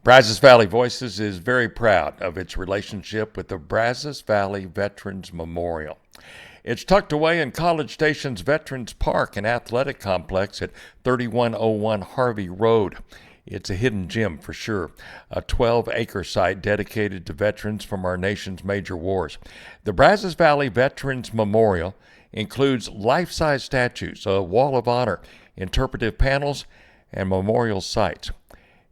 Brazos Valley Voices is very proud of its relationship with the Brazos Valley Veterans Memorial. It's tucked away in College Station's Veterans Park and Athletic Complex at 3101 Harvey Road. It's a hidden gem for sure, a 12-acre site dedicated to veterans from our nation's major wars. The Brazos Valley Veterans Memorial includes life-size statues, a wall of honor, interpretive panels, and memorial sites.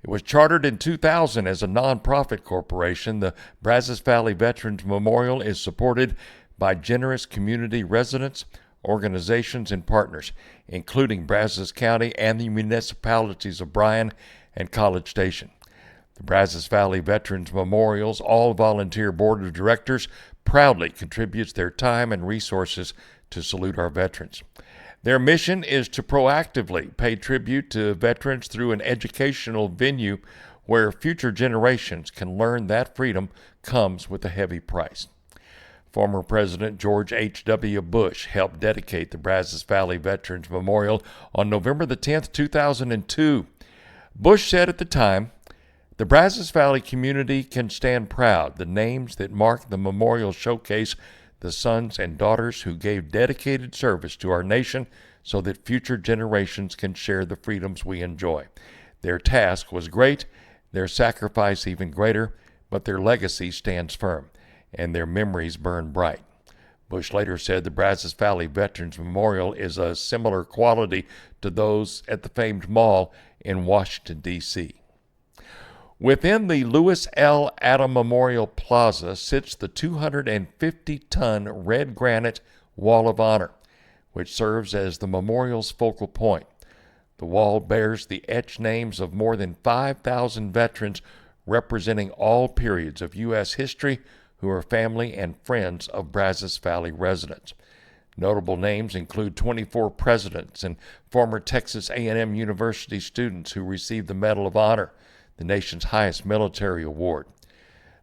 It was chartered in 2000 as a nonprofit corporation. The Brazos Valley Veterans Memorial is supported by generous community residents, organizations, and partners, including Brazos County and the municipalities of Bryan and College Station. The Brazos Valley Veterans Memorial's all-volunteer board of directors proudly contributes their time and resources to salute our veterans. Their mission is to proactively pay tribute to veterans through an educational venue where future generations can learn that freedom comes with a heavy price. Former President George H.W. Bush helped dedicate the Brazos Valley Veterans Memorial on November the 10th, 2002. Bush said at the time, "The Brazos Valley community can stand proud. The names that mark the memorial showcase the sons and daughters who gave dedicated service to our nation so that future generations can share the freedoms we enjoy. Their task was great, their sacrifice even greater, but their legacy stands firm, and their memories burn bright." Bush later said the Brazos Valley Veterans Memorial is a similar quality to those at the famed mall in Washington, D.C. Within the Lewis L. Adam Memorial Plaza sits the 250-ton red granite Wall of Honor, which serves as the memorial's focal point. The wall bears the etched names of more than 5,000 veterans representing all periods of U.S. history who are family and friends of Brazos Valley residents. Notable names include 24 presidents and former Texas A&M University students who received the Medal of Honor, the nation's highest military award.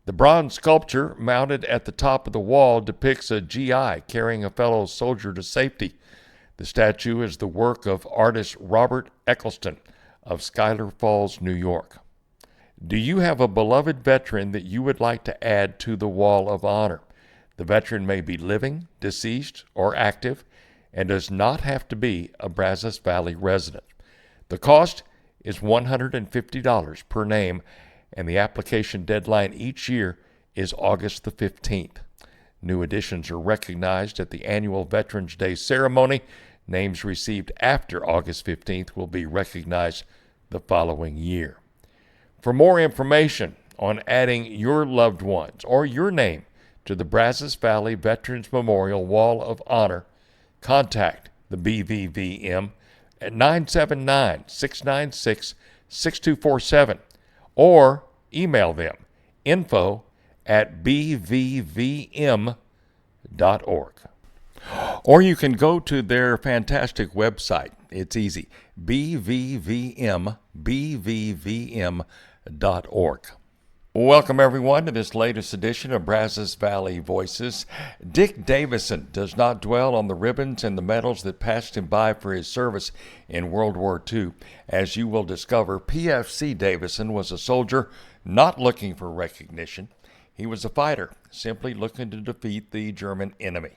The bronze sculpture mounted at the top of the wall depicts a GI carrying a fellow soldier to safety. The statue is the work of artist Robert Eccleston of Schuyler Falls, New York. Do you have a beloved veteran that you would like to add to the Wall of Honor? The veteran may be living, deceased, or active, and does not have to be a Brazos Valley resident. The cost is $150 per name, and the application deadline each year is August the 15th. New additions are recognized at the annual Veterans Day ceremony. Names received after August 15th will be recognized the following year. For more information on adding your loved ones or your name to the Brazos Valley Veterans Memorial Wall of Honor, contact the BVVM at 979-696-6247 or email them info@bvvm.org. Or you can go to their fantastic website. It's easy, bvvm.org. Welcome, everyone, to this latest edition of Brazos Valley Voices. Dick Davison does not dwell on the ribbons and the medals that passed him by for his service in World War II. As you will discover, PFC Davison was a soldier not looking for recognition. He was a fighter, simply looking to defeat the German enemy.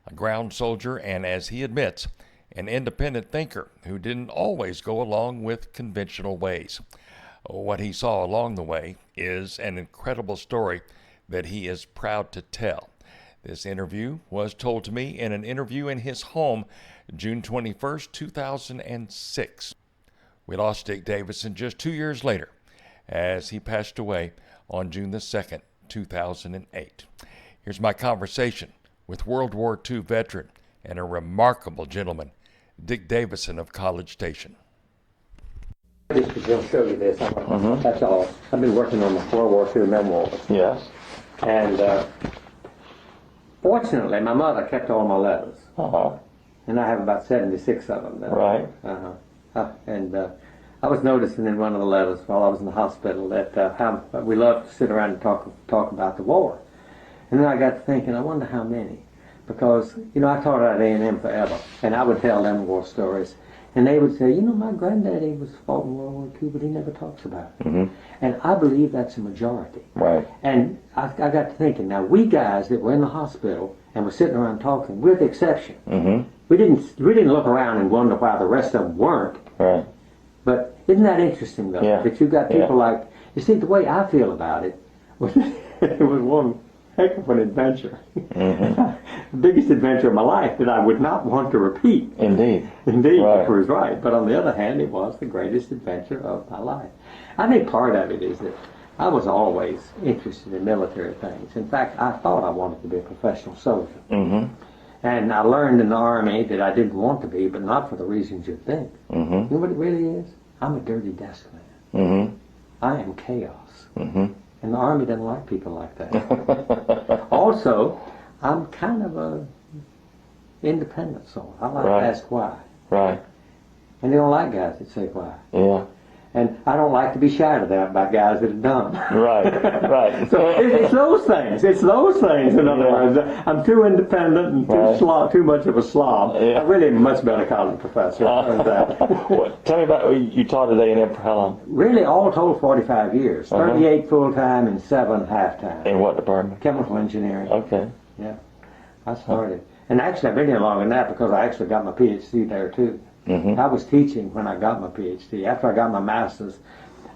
A ground soldier and, as he admits, an independent thinker who didn't always go along with conventional ways. What he saw along the way is an incredible story that he is proud to tell. This interview was told to me in an interview in his home, June 21st, 2006. We lost Dick Davison just 2 years later as he passed away on June the 2nd, 2008. Here's my conversation with World War II veteran and a remarkable gentleman, Dick Davison of College Station. This is going to show you this. That's all. I've been working on the World War II memoirs. Yes. And fortunately, my mother kept all my letters. And I have about 76 of them now. Right. And I was noticing in one of the letters while I was in the hospital that how we loved to sit around and talk about the war. And then I got to thinking, I wonder how many. Because, I taught at A&M forever, and I would tell them war stories. And they would say, you know, my granddaddy was fought in World War II, but he never talks about it. Mm-hmm. And I believe that's a majority. Right. And I got to thinking, now we guys that were in the hospital and were sitting around talking, we're the exception. Mm-hmm. We didn't look around and wonder why the rest of them weren't. Right. But isn't that interesting, though? Yeah. That you got people like, you see, the way I feel about it was, it was one heck of an adventure. Mm-hmm. The biggest adventure of my life that I would not want to repeat. Indeed. Indeed, Right. you was right. But on the other hand, it was the greatest adventure of my life. I think part of it is that I was always interested in military things. In fact, I thought I wanted to be a professional soldier. Mm-hmm. And I learned in the Army that I didn't want to be, but not for the reasons you'd think. Mm-hmm. You know what it really is? I'm a dirty desk man. Mm-hmm. I am chaos. Mm-hmm. And the Army doesn't like people like that. Also, I'm kind of a independent soul. I like Right. to ask why. Right. And they don't like guys that say why. Yeah. And I don't like to be shouted at by guys that are dumb. Right. Right. So it's those things. It's those things, in other Yeah. words. I'm too independent and Right. too much of a slob. Yeah. I'm really a much better college professor. Turns out. What, tell me about, you taught at A&M for how long? Really, all told, 45 years. Uh-huh. 38 full-time and 7 half-time. In what department? Chemical engineering. Okay. Yeah, I started. And actually, I've been here longer than that because I actually got my PhD there, too. Mm-hmm. I was teaching when I got my PhD. After I got my master's,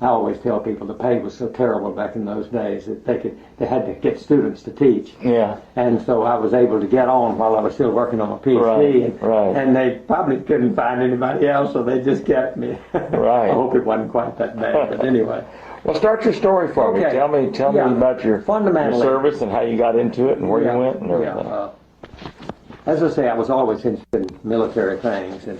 I always tell people the pay was so terrible back in those days that they had to get students to teach. Yeah. And so I was able to get on while I was still working on my PhD. Right. And they probably couldn't find anybody else, so they just kept me. Right. I hope it wasn't quite that bad, but anyway. Well, start your story for me. Okay. Tell me Yeah. about your Fundamentally. service and how you got into it and where you went and everything. As I say, I was always interested in military things, and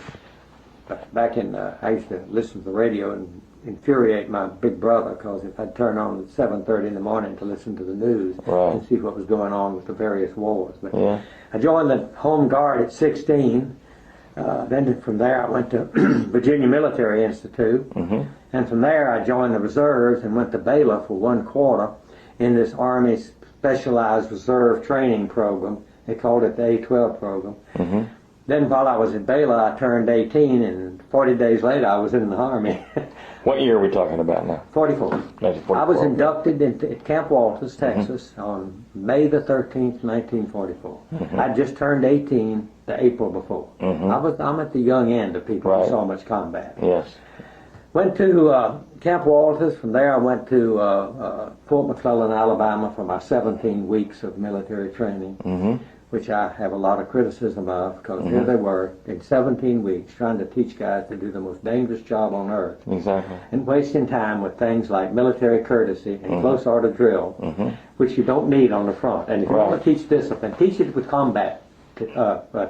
back in I used to listen to the radio and infuriate my big brother because if I'd turn on at 7:30 in the morning to listen to the news Right. and see what was going on with the various wars. But Yeah. I joined the Home Guard at 16. Then from there I went to Virginia Military Institute, Mm-hmm. and from there I joined the reserves and went to Baylor for 1 quarter in this Army Specialized Reserve Training Program. They called it the A-12 program. Mm-hmm. Then while I was at Baylor, I turned 18, and 40 days later I was in the Army. What year are we talking about now? 44. 1944. I was inducted into at Camp Walters, Texas, on May the 13th, 1944. Mm-hmm. I just turned 18 the April before. Mhm. I'm at the young end of people Right. who saw much combat. Yes. Went to Camp Walters. From there I went to Fort McClellan, Alabama for my 17 weeks of military training, Mm-hmm. which I have a lot of criticism of because here they were in 17 weeks trying to teach guys to do the most dangerous job on earth Exactly. and wasting time with things like military courtesy and close order drill, Mm-hmm. which you don't need on the front. And if you Right. want to teach discipline, teach it with combat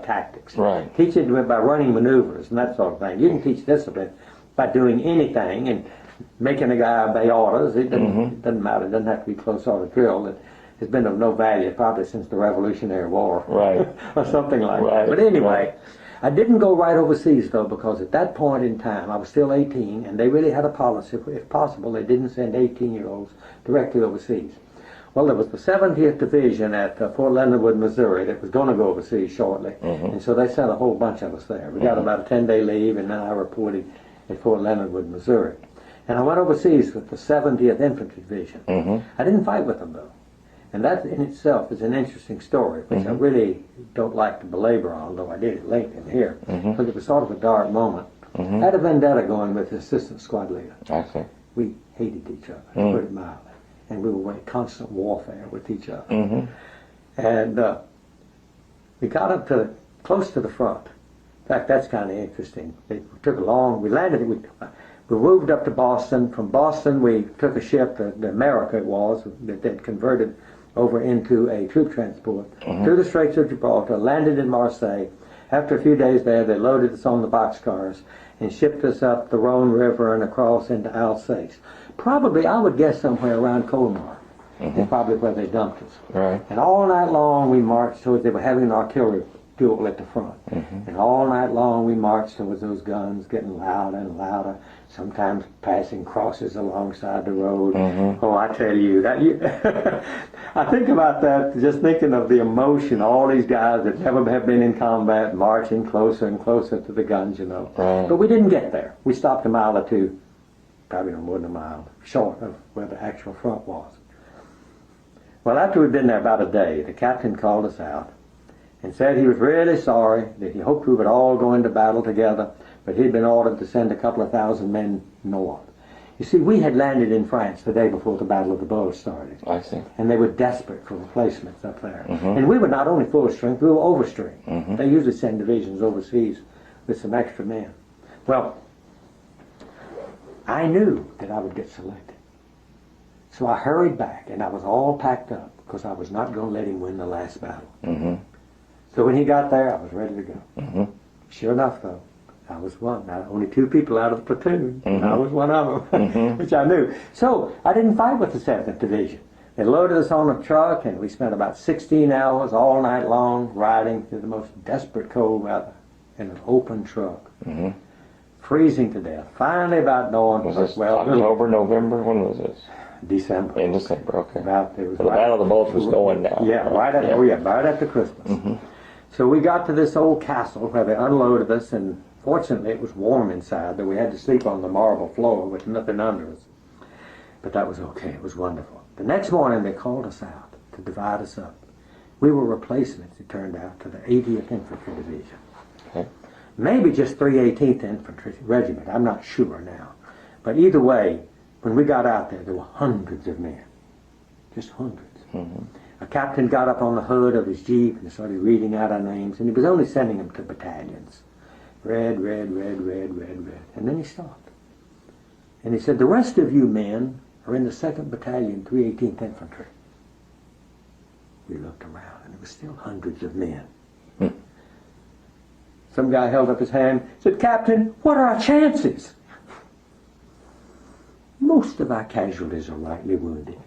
tactics. Right. Teach it by running maneuvers and that sort of thing. You can teach discipline by doing anything and making a guy obey orders. It doesn't matter. It doesn't have to be close order drill. It has been of no value probably since the Revolutionary War. Right. Or something like Right. that. But anyway, Right. I didn't go right overseas though because at that point in time I was still 18 and they really had a policy, if possible, they didn't send 18-year-olds directly overseas. Well, there was the 70th Division at Fort Leonard Wood, Missouri that was going to go overseas shortly. And so they sent a whole bunch of us there. We got about a 10-day leave and then I reported at Fort Leonard Wood, Missouri. And I went overseas with the 70th Infantry Division. Mm-hmm. I didn't fight with them though. And that in itself is an interesting story, which I really don't like to belabor on, though I did at length in here, because it was sort of a dark moment. I had a vendetta going with the assistant squad leader. I see. We hated each other, to put it mildly, and we were in constant warfare with each other. Mm-hmm. And we got up to close to the front. In fact, that's kind of interesting. It took a long. We landed. We moved up to Boston. From Boston, we took a ship, the America it was, that they'd converted over into a troop transport through the Straits of Gibraltar, landed in Marseille. After a few days there, they loaded us on the boxcars and shipped us up the Rhone River and across into Alsace. Probably, I would guess, somewhere around Colmar is probably where they dumped us. Right. And all night long we marched towards, they were having an artillery duel at the front. And all night long we marched towards those guns, getting louder and louder, sometimes passing crosses alongside the road. Oh, I tell you, I think about that, just thinking of the emotion, all these guys that never have been in combat, marching closer and closer to the guns, you know. But we didn't get there. We stopped a mile or two, probably no more than a mile, short of where the actual front was. Well, after we'd been there about a day, the captain called us out and said he was really sorry, that he hoped we would all go into battle together, but he'd been ordered to send a couple of thousand men north. You see, we had landed in France the day before the Battle of the Bulge started. I see. And they were desperate for replacements up there. And we were not only full strength, we were overstrength. They usually send divisions overseas with some extra men. Well, I knew that I would get selected. So I hurried back, and I was all packed up, because I was not going to let him win the last battle. So when he got there, I was ready to go. Sure enough, though, I was one. Now, only 2 people out of the platoon. I was one of them, which I knew. So I didn't fight with the 7th Division. They loaded us on a truck, and we spent about 16 hours all night long riding through the most desperate cold weather in an open truck, freezing to death. Finally, about dawn. Was this October, November? When was this? December. In December, okay. It was so the Battle of the Bulge was going down. Yeah, right after Christmas. So we got to this old castle where they unloaded us, and fortunately it was warm inside, though we had to sleep on the marble floor with nothing under us. But that was okay. It was wonderful. The next morning they called us out to divide us up. We were replacements, it turned out, to the 80th Infantry Division. Okay. Maybe just 318th Infantry Regiment. I'm not sure now. But either way, when we got out there were hundreds of men. Just hundreds. A captain got up on the hood of his Jeep and started reading out our names, and he was only sending them to battalions. Red, red, red, red, red, red. And then he stopped. And he said, the rest of you men are in the 2nd Battalion, 318th Infantry. We looked around, and there were still hundreds of men. Some guy held up his hand and said, Captain, what are our chances? Most of our casualties are lightly wounded.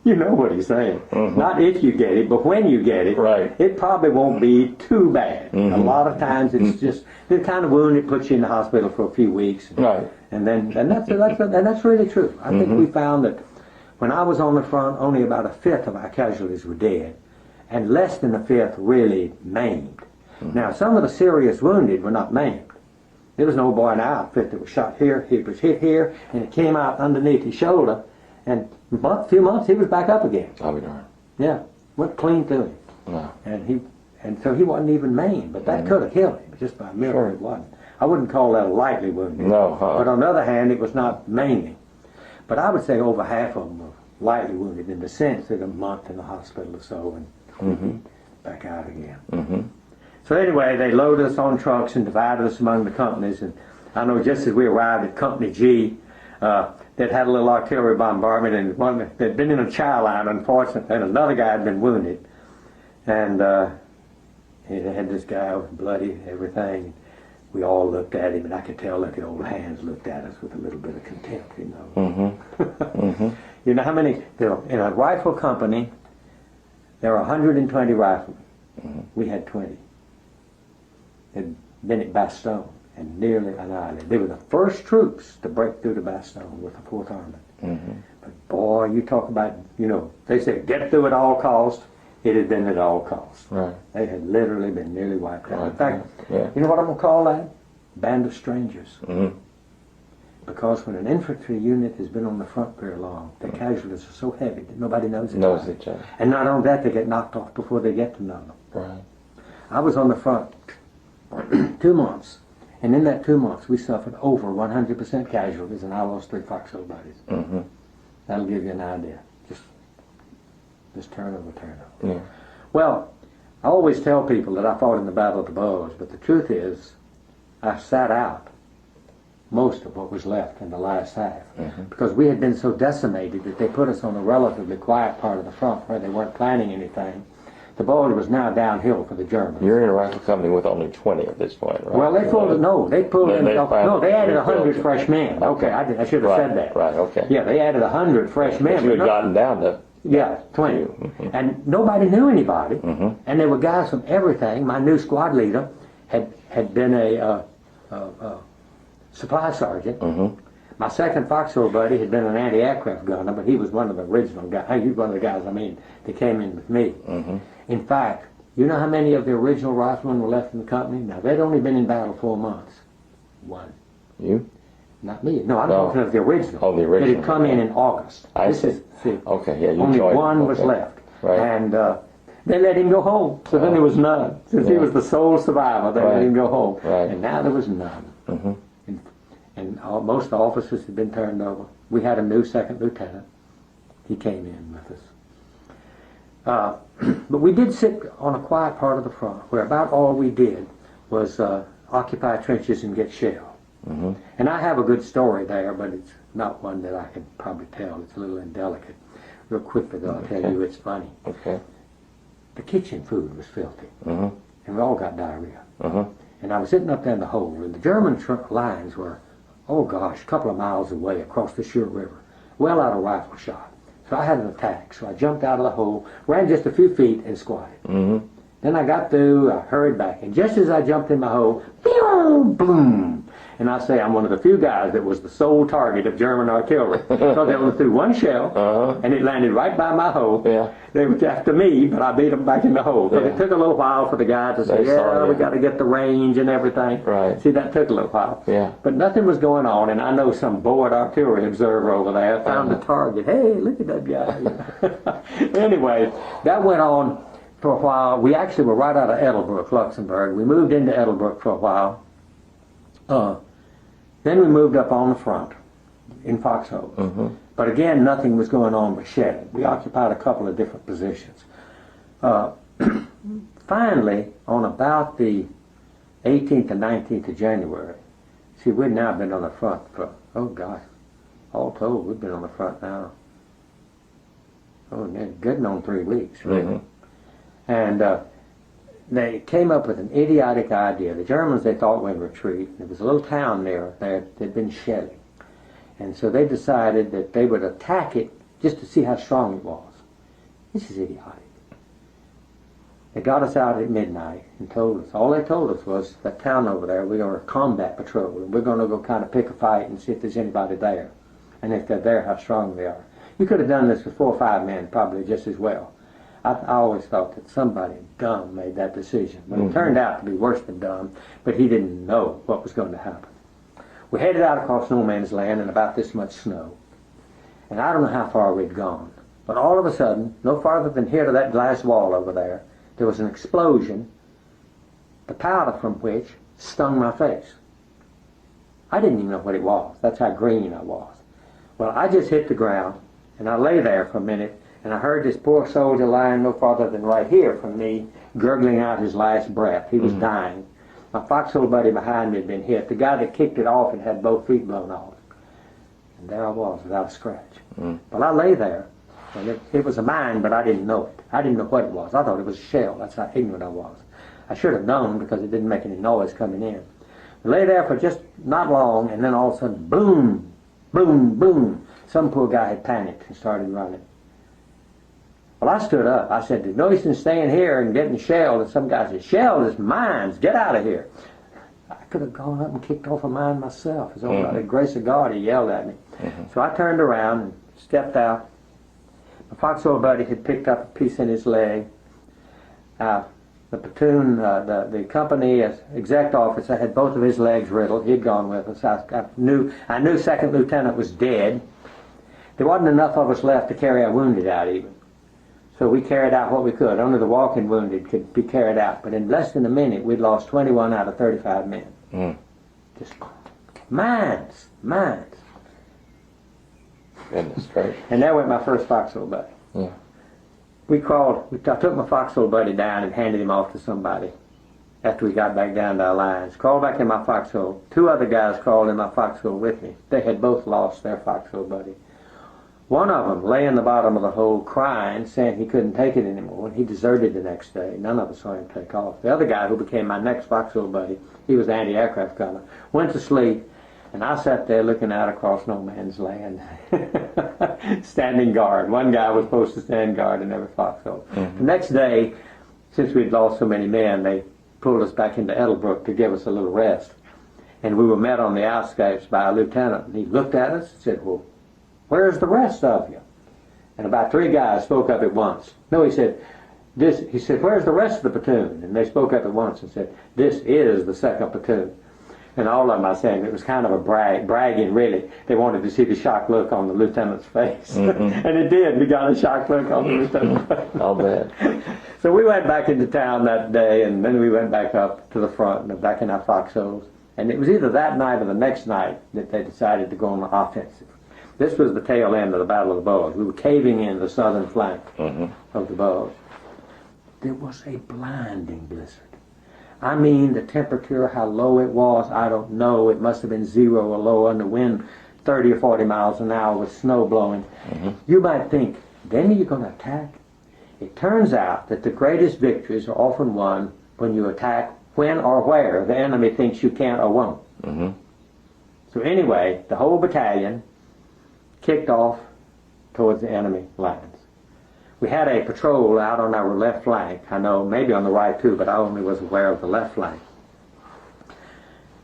You know what he's saying. Not if you get it, but when you get it, it probably won't be too bad. A lot of times it's just the kind of wound that puts you in the hospital for a few weeks. And that's really true. I think we found that when I was on the front, only about 1/5 of our casualties were dead, and less than 1/5 really maimed. Now, some of the serious wounded were not maimed. There was an old boy in our outfit that was shot here, he was hit here, and it came out underneath his shoulder, and in a few months he was back up again. I'll be darned. Yeah, went clean through him. No. And so he wasn't even maimed, but that could have killed him, just by a miracle it wasn't. I wouldn't call that a lightly wounded. No. But on the other hand, it was not maiming. But I would say over half of them were lightly wounded in the sense that a month in the hospital or so, and back out again. So anyway, they loaded us on trucks and divided us among the companies. And I know just as we arrived at Company G, they'd had a little artillery bombardment, and one they'd been in a chow line, unfortunately, and another guy had been wounded. And they had this guy with bloody everything. We all looked at him, and I could tell that the old hands looked at us with a little bit of contempt, you know. You know how many, in a rifle company, there are 120 riflemen. We had 20. Had been at Bastogne and nearly annihilated. They were the first troops to break through the Bastogne with the 4th Army. But boy, you talk about, you know, they said get through at all costs. It had been at all costs. They had literally been nearly wiped out. In fact, you know what I'm going to call that? Band of strangers. Because when an infantry unit has been on the front very long, the casualties are so heavy that nobody knows each other. And not only that, they get knocked off before they get to know them. I was on the front 2 months, and in that 2 months we suffered over 100% casualties, and I lost 3 foxhole buddies. That'll give you an idea. Just turnover. Well, I always tell people that I fought in the Battle of the Bulge, but the truth is I sat out most of what was left in the last half, because we had been so decimated that they put us on a relatively quiet part of the front where they weren't planning anything. The Bulge was now downhill for the Germans. You're in a rifle company with only 20 at this point, right? Well, they added 100 fresh men. Okay, I should have said that. Okay. Yeah, they added 100 fresh men. But you had gotten down to Yeah, 20. And nobody knew anybody. And there were guys from everything. My new squad leader had been a supply sergeant. My second foxhole buddy had been an anti-aircraft gunner, but he was one of the original guys. He was one of the guys, that came in with me. In fact, you know how many of the original riflemen were left in the company? Now, they'd only been in battle 4 months. One. You? Not me. No, I'm talking of the original. Oh, the original. It had come in August. See. Okay, yeah, you only joined. one was left. Right. And they let him go home. So then there was none. Since he was the sole survivor, they let him go home. Right. And now there was none. And most of the officers had been turned over. We had a new second lieutenant. He came in with us. But we did sit on a quiet part of the front where about all we did was occupy trenches and get shelled. And I have a good story there, but it's not one that I can probably tell. It's a little indelicate. Real quickly, though, I'll tell you it's funny. Okay. The kitchen food was filthy, and we all got diarrhea. And I was sitting up there in the hole, and the German lines were, oh gosh, a couple of miles away across the Shure River, well out of rifle shot. So I had an attack, so I jumped out of the hole, ran just a few feet, and squatted. Then I got through, I hurried back, and just as I jumped in my hole, boom! And I say I'm one of the few guys that was the sole target of German artillery. So they only threw one shell, and it landed right by my hole. Yeah. They were after me, but I beat them back in the hole. So it took a little while for the guys to say, yeah, we got to get the range and everything. Right. See, that took a little while. Yeah. But nothing was going on, and I know some bored artillery observer over there found the target. Hey, look at that guy. Anyway, that went on for a while. We actually were right out of Edelbrook, Luxembourg. We moved into Edelbrook for a while. Then we moved up on the front in foxholes. But again, nothing was going on but shedding. We occupied a couple of different positions. Finally, on about the 18th and 19th of January, see, we'd now been on the front for, oh gosh, all told, we've been on the front now, getting on 3 weeks, really. And they came up with an idiotic idea. The Germans, they thought we'd retreat. There was a little town there that had been shelling. And so they decided that they would attack it just to see how strong it was. This is idiotic. They got us out at midnight and told us, all they told us was, that town over there, we're going to combat patrol, and we're going to go kind of pick a fight and see if there's anybody there. And if they're there, how strong they are. You could have done this with 4 or 5 men probably just as well. I always thought that somebody dumb made that decision. But it turned out to be worse than dumb, but he didn't know what was going to happen. We headed out across no man's land in about this much snow. And I don't know how far we'd gone. But all of a sudden, no farther than here to that glass wall over there, there was an explosion, the powder from which stung my face. I didn't even know what it was. That's how green I was. Well, I just hit the ground, and I lay there for a minute, and I heard this poor soldier lying no farther than right here from me, gurgling out his last breath. He was dying. My foxhole buddy behind me had been hit. The guy that kicked it off and had both feet blown off. And there I was, without a scratch. Well, I lay there, and it was a mine, but I didn't know it. I didn't know what it was. I thought it was a shell. That's how ignorant I was. I should have known because it didn't make any noise coming in. I lay there for just not long, and then all of a sudden, boom, boom, boom. Some poor guy had panicked and started running. Well, I stood up. I said, there's no use in staying here and getting shelled. And some guy said, shelled is mines. Get out of here. I could have gone up and kicked off a mine myself. As by the grace of God, he yelled at me. So I turned around and stepped out. My foxhole buddy had picked up a piece in his leg. The platoon, the company exec officer had both of his legs riddled. He'd gone with us. I knew second lieutenant was dead. There wasn't enough of us left to carry our wounded out even. So we carried out what we could. Only the walking wounded could be carried out. But in less than a minute, we'd lost 21 out of 35 men. Just mines. Goodness gracious. And there went my first foxhole buddy. Yeah. I took my foxhole buddy down and handed him off to somebody after we got back down to our lines. Crawled back in my foxhole. 2 other guys crawled in my foxhole with me. They had both lost their foxhole buddy. One of them lay in the bottom of the hole crying, saying he couldn't take it anymore, and he deserted the next day. None of us saw him take off. The other guy, who became my next foxhole buddy, he was the anti-aircraft gunner, went to sleep. And I sat there looking out across no man's land, standing guard. One guy was supposed to stand guard in every foxhole. The next day, since we'd lost so many men, they pulled us back into Edelbrook to give us a little rest. And we were met on the outskirts by a lieutenant. And he looked at us and said, "Well, where's the rest of you?" And about 3 guys spoke up at once. No, he said, he said, "Where's the rest of the platoon?" And they spoke up at once and said, "This is the 2nd platoon." And all of them, I saying, it was kind of a bragging, really. They wanted to see the shocked look on the lieutenant's face. And it did. We got a shocked look on the lieutenant's face. I'll bet. So we went back into town that day, and then we went back up to the front and back in our foxholes. And it was either that night or the next night that they decided to go on the offensive. This was the tail end of the Battle of the Bulge. We were caving in the southern flank of the Bulge. There was a blinding blizzard. I mean, the temperature, how low it was, I don't know. It must have been 0 or lower, and the wind 30 or 40 miles an hour with snow blowing. You might think, then you're going to attack? It turns out that the greatest victories are often won when you attack when or where the enemy thinks you can't or won't. So anyway, the whole battalion kicked off towards the enemy lines. We had a patrol out on our left flank. I know, maybe on the right too, but I only was aware of the left flank.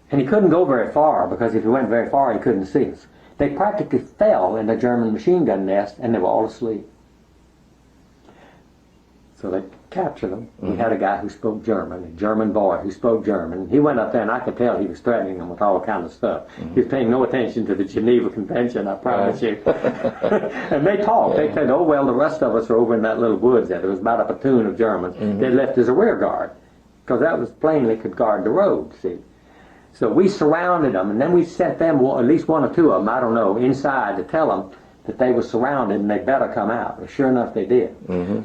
And he couldn't go very far, because if he went very far, he couldn't see us. They practically fell in a German machine gun nest, and they were all asleep. So they captured them. We had a guy who spoke German, a German boy who spoke German. He went up there, and I could tell he was threatening them with all kinds of stuff. He was paying no attention to the Geneva Convention, I promise you. And they talked. They said, "Oh, well, the rest of us are over in that little woods there." There was about a platoon of Germans. They left as a rear guard, because that was plainly could guard the road, see. So we surrounded them, and then we sent them, at least 1 or 2 of them, I don't know, inside to tell them that they were surrounded and they better come out. Well, sure enough, they did.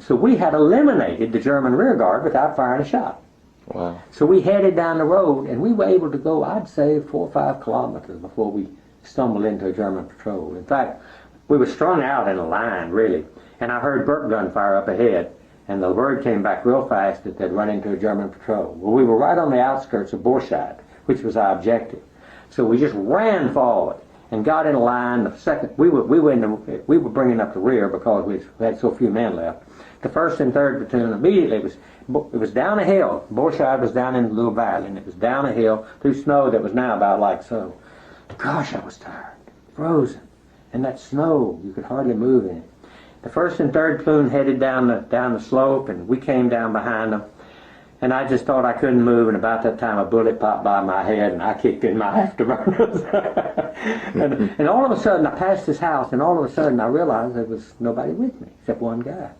So we had eliminated the German rear guard without firing a shot. Wow. So we headed down the road, and we were able to go, I'd say, 4 or 5 kilometers before we stumbled into a German patrol. In fact, we were strung out in a line, really, and I heard Burke gunfire up ahead, and the word came back real fast that they'd run into a German patrol. Well, we were right on the outskirts of Borchardt, which was our objective. So we just ran forward and got in a line. The second we were bringing up the rear because we had so few men left. The 1st and 3rd platoon immediately it was down a hill. Borchardt was down in a little valley, and it was down a hill through snow that was now about like so. Gosh, I was tired, frozen, and that snow, you could hardly move in it. The 1st and 3rd platoon headed down the slope, and we came down behind them. And I just thought I couldn't move, and about that time a bullet popped by my head, and I kicked in my afterburners. and all of a sudden, I passed this house, and all of a sudden I realized there was nobody with me, except one guy.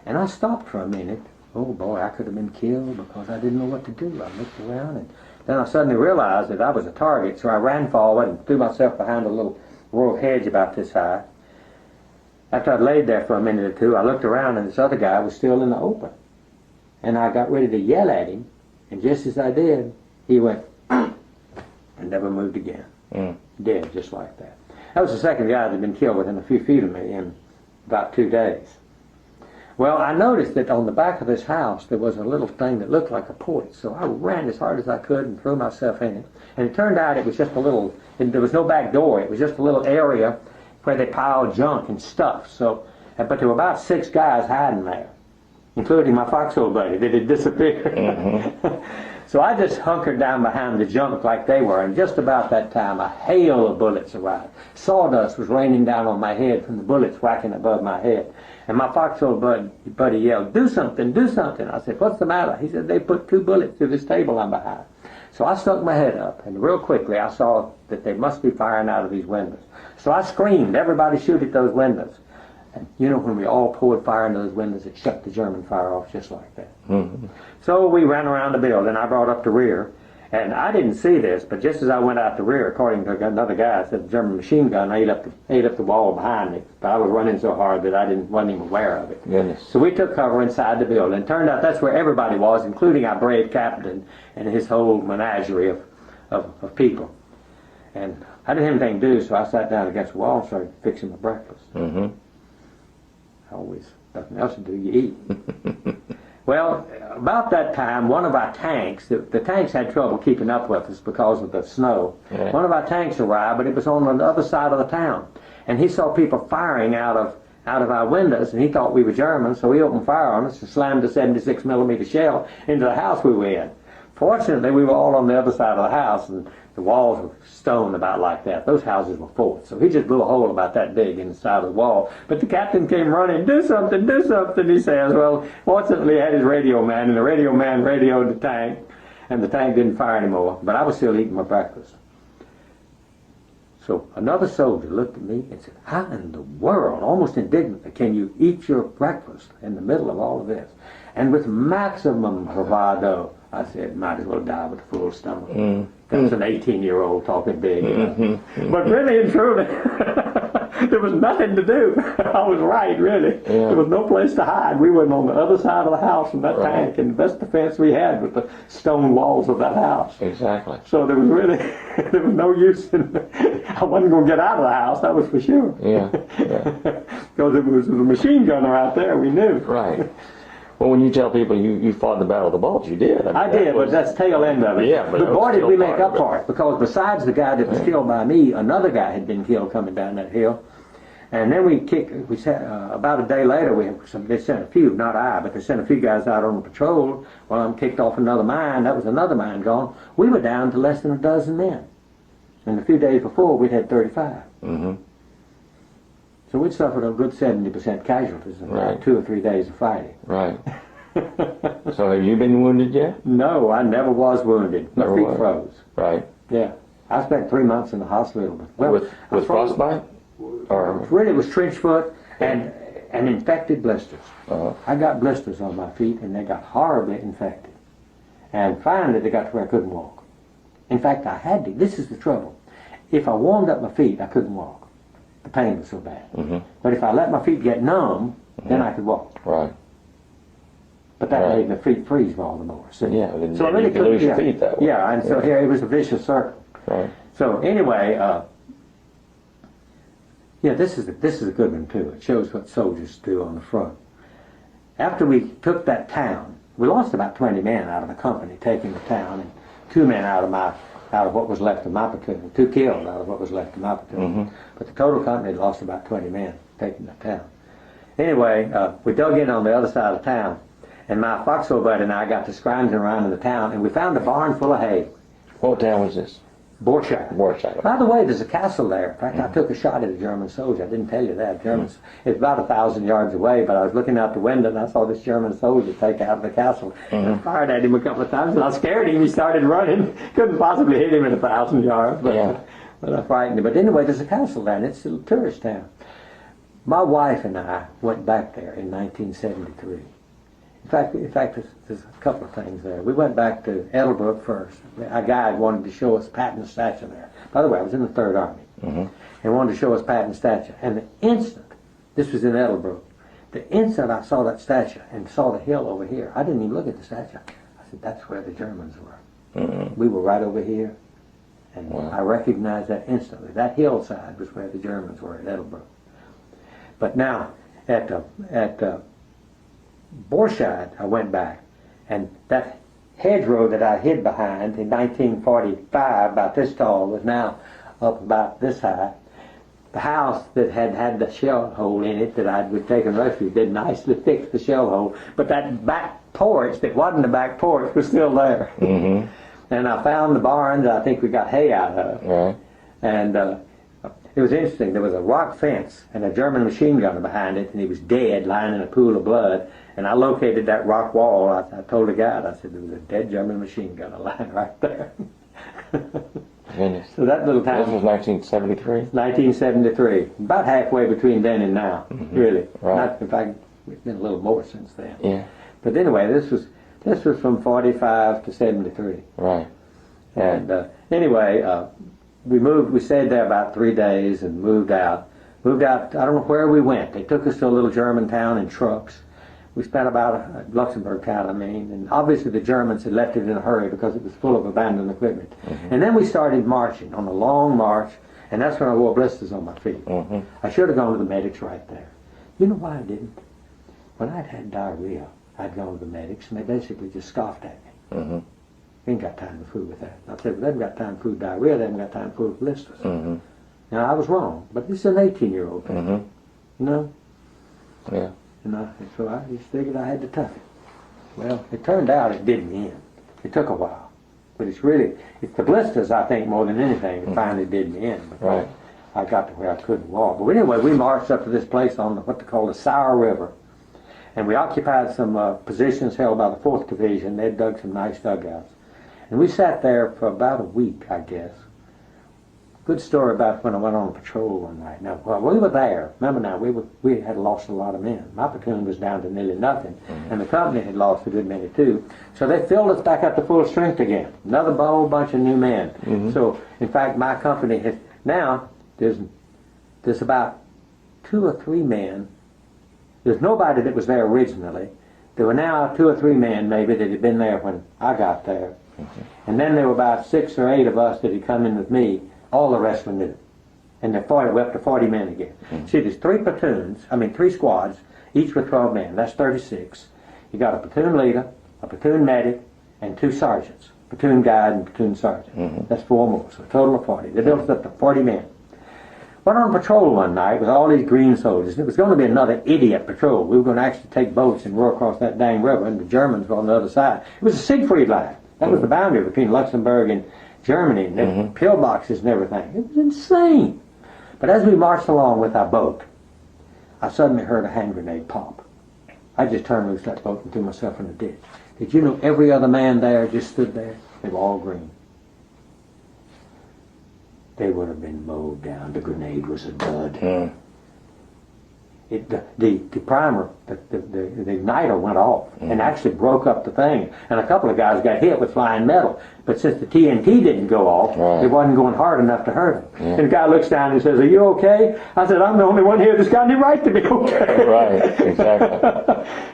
And I stopped for a minute. Oh boy, I could have been killed because I didn't know what to do. I looked around, and then I suddenly realized that I was a target, so I ran forward and threw myself behind a little row of hedge about this high. After I'd laid there for a minute or two, I looked around, and this other guy was still in the open. And I got ready to yell at him, and just as I did, he went, and never moved again. Dead, just like that. That was the second guy that had been killed within a few feet of me in about 2 days. Well, I noticed that on the back of this house there was a little thing that looked like a porch, so I ran as hard as I could and threw myself in it. And it turned out it was just a little, there was no back door, it was just a little area where they piled junk and stuff. So, but there were about 6 guys hiding there, including my foxhole buddy that had disappeared. So I just hunkered down behind the junk like they were, and just about that time a hail of bullets arrived. Sawdust was raining down on my head from the bullets whacking above my head. And my foxhole buddy yelled, "Do something, do something." I said, "What's the matter?" He said, "They put 2 bullets through this table I'm behind." So I stuck my head up, and real quickly I saw that they must be firing out of these windows. So I screamed, "Everybody shoot at those windows." And you know, when we all poured fire into those windows, it shut the German fire off just like that. So we ran around the building. I brought up the rear, and I didn't see this, but just as I went out the rear, according to another guy, said the German machine gun ate up the wall behind me. But I was running so hard that I wasn't even aware of it. Goodness. So we took cover inside the building. It turned out that's where everybody was, including our brave captain and his whole menagerie of people. And I didn't have anything to do, so I sat down against the wall and started fixing my breakfast. Always nothing else to do, you eat. Well, about that time, one of our tanks, the tanks had trouble keeping up with us because of the snow. Yeah. One of our tanks arrived, but it was on the other side of the town. And he saw people firing out of our windows, and he thought we were Germans, so he opened fire on us and slammed a 76 millimeter shell into the house we were in. Fortunately, we were all on the other side of the house, and the walls were stone about like that. Those houses were forts, so he just blew a hole about that big in the side of the wall. But the captain came running, do something, he says. Well, fortunately, he had his radio man, and the radio man radioed the tank, and the tank didn't fire anymore, but I was still eating my breakfast. So another soldier looked at me and said, how in the world, almost indignantly, can you eat your breakfast in the middle of all of this? And with maximum bravado, I said, might as well die with a full stomach. That was an 18-year-old talking big. But really and truly, there was nothing to do. I was right, really. Yeah. There was no place to hide. We were on the other side of the house from that tank, and the best defense we had was the stone walls of that house. Exactly. So there was really, there was no use in, I wasn't going to get out of the house, that was for sure. Yeah. Because there was a machine gunner out there, we knew. Right. Well, when you tell people you fought in the Battle of the Bulge, you did. I did, but that's tail end of it. Yeah, but boy, did we make part up of it. for it, because besides the guy that was killed by me, another guy had been killed coming down that hill. And then we sat, about a day later, they sent a few, not I, but they sent a few guys out on patrol. Well, I'm kicked off another mine. That was another mine gone. We were down to less than a dozen men. And a few days before, we'd had 35. So we'd suffered a good 70% casualties in about 2 or 3 days of fighting. Right. So have you been wounded yet? No, I never was wounded. My Never feet was. froze. Right. Yeah. I spent 3 months in the hospital. Well, With frostbite? Or really, it was trench foot and infected blisters. Uh-huh. I got blisters on my feet, and they got horribly infected. And finally, they got to where I couldn't walk. In fact, I had to. This is the trouble. If I warmed up my feet, I couldn't walk. The pain was so bad. But if I let my feet get numb, then I could walk. Right. But that made my feet freeze all the more. See? Yeah, then so I you really could lose your feet that way. Yeah, and so here it was a vicious circle. Right. So anyway, this is a good one too. It shows what soldiers do on the front. After we took that town, we lost about 20 men out of the company taking the town, and 2 men out of what was left of my platoon, 2 killed out of what was left of my platoon. But the total company had lost about 20 men taking the town. Anyway, we dug in on the other side of town, and my foxhole buddy and I got to scrounging around in the town, and we found a barn full of hay. What town was this? Borshire. Borshire. By the way, there's a castle there. In fact, I took a shot at a German soldier. I didn't tell you that. Germans. It's about 1,000 yards away, but I was looking out the window and I saw this German soldier take out the castle. And I fired at him a couple of times, and I scared him. He started running. Couldn't possibly hit him at 1,000 yards, but I frightened him. But anyway, there's a castle there, and it's a tourist town. My wife and I went back there in 1973. In fact, there's a couple of things there. We went back to Edelbrook first. A guide wanted to show us Patton's statue there. By the way, I was in the Third Army. And wanted to show us Patton's statue. And the instant, this was in Edelbrook, the instant I saw that statue and saw the hill over here, I didn't even look at the statue. I said, that's where the Germans were. We were right over here. And I recognized that instantly. That hillside was where the Germans were at Edelbrook. But now, at Borshire, I went back, and that hedgerow that I hid behind in 1945, about this tall, was now up about this high. The house that had the shell hole in it that I'd taken refuge did nicely fix the shell hole, but that back porch that wasn't the back porch was still there. And I found the barn that I think we got hay out of. And it was interesting. There was a rock fence and a German machine gunner behind it, and he was dead, lying in a pool of blood. And I located that rock wall. I told the guide, I said, there was a dead German machine gunner lying right there. Goodness. So that little town. This was 1973? 1973. About halfway between then and now, really. Right. In fact, it's been a little more since then. Yeah. But anyway, this was from 45 to 73. Right. And anyway, we stayed there about 3 days and moved out. I don't know where we went. They took us to a little German town in trucks. We spent about Luxembourg town, and obviously the Germans had left it in a hurry because it was full of abandoned equipment. And then we started marching on a long march, and that's when I wore blisters on my feet. I should have gone to the medics right there. You know why I didn't? When I'd had diarrhea, I'd gone to the medics, and they basically just scoffed at me. Mm-hmm. We ain't got time to fool with that. I said, well, they haven't got time to fool with diarrhea, they haven't got time to fool with blisters. Mm-hmm. Now, I was wrong, but this is an 18-year-old thing, Mm-hmm. you know? Yeah. And so I just figured I had to tough it. Well, it turned out it didn't end. It took a while. But it's the blisters, I think, more than anything, that finally did me in. Right. I got to where I couldn't walk. But anyway, we marched up to this place on what they call the Sour River. And we occupied some positions held by the 4th Division. They'd dug some nice dugouts. And we sat there for about a week, I guess. Good story about when I went on patrol one night. Now, while we were there, remember now, we had lost a lot of men. My platoon was down to nearly nothing, and the company had lost a good many too. So they filled us back up to full strength again. Another whole bunch of new men. So, in fact, my company has now there's about 2 or 3 men. There's nobody that was there originally. There were now 2 or 3 men maybe that had been there when I got there, and then there were about 6 or 8 of us that had come in with me. All the rest were new. And we're up to 40 men again. See, there's 3 squads, each with 12 men. That's 36. You got a platoon leader, a platoon medic, and 2 sergeants. Platoon guide and platoon sergeant. That's 4 more, so a total of 40. They built us up to 40 men. Went on patrol one night with all these green soldiers. It was going to be another idiot patrol. We were going to actually take boats and row across that dang river, and the Germans were on the other side. It was a Siegfried line. That was the boundary between Luxembourg and Germany, and the pillboxes and everything. It was insane. But as we marched along with our boat, I suddenly heard a hand grenade pop. I just turned loose that boat and threw myself in the ditch. Did you know every other man there just stood there? They were all green. They would have been mowed down. The grenade was a dud. The primer, the igniter went off and actually broke up the thing. And a couple of guys got hit with flying metal. But since the TNT didn't go off, it wasn't going hard enough to hurt them. And the guy looks down and says, "Are you okay?" I said, "I'm the only one here that's got any right to be okay." Right, exactly.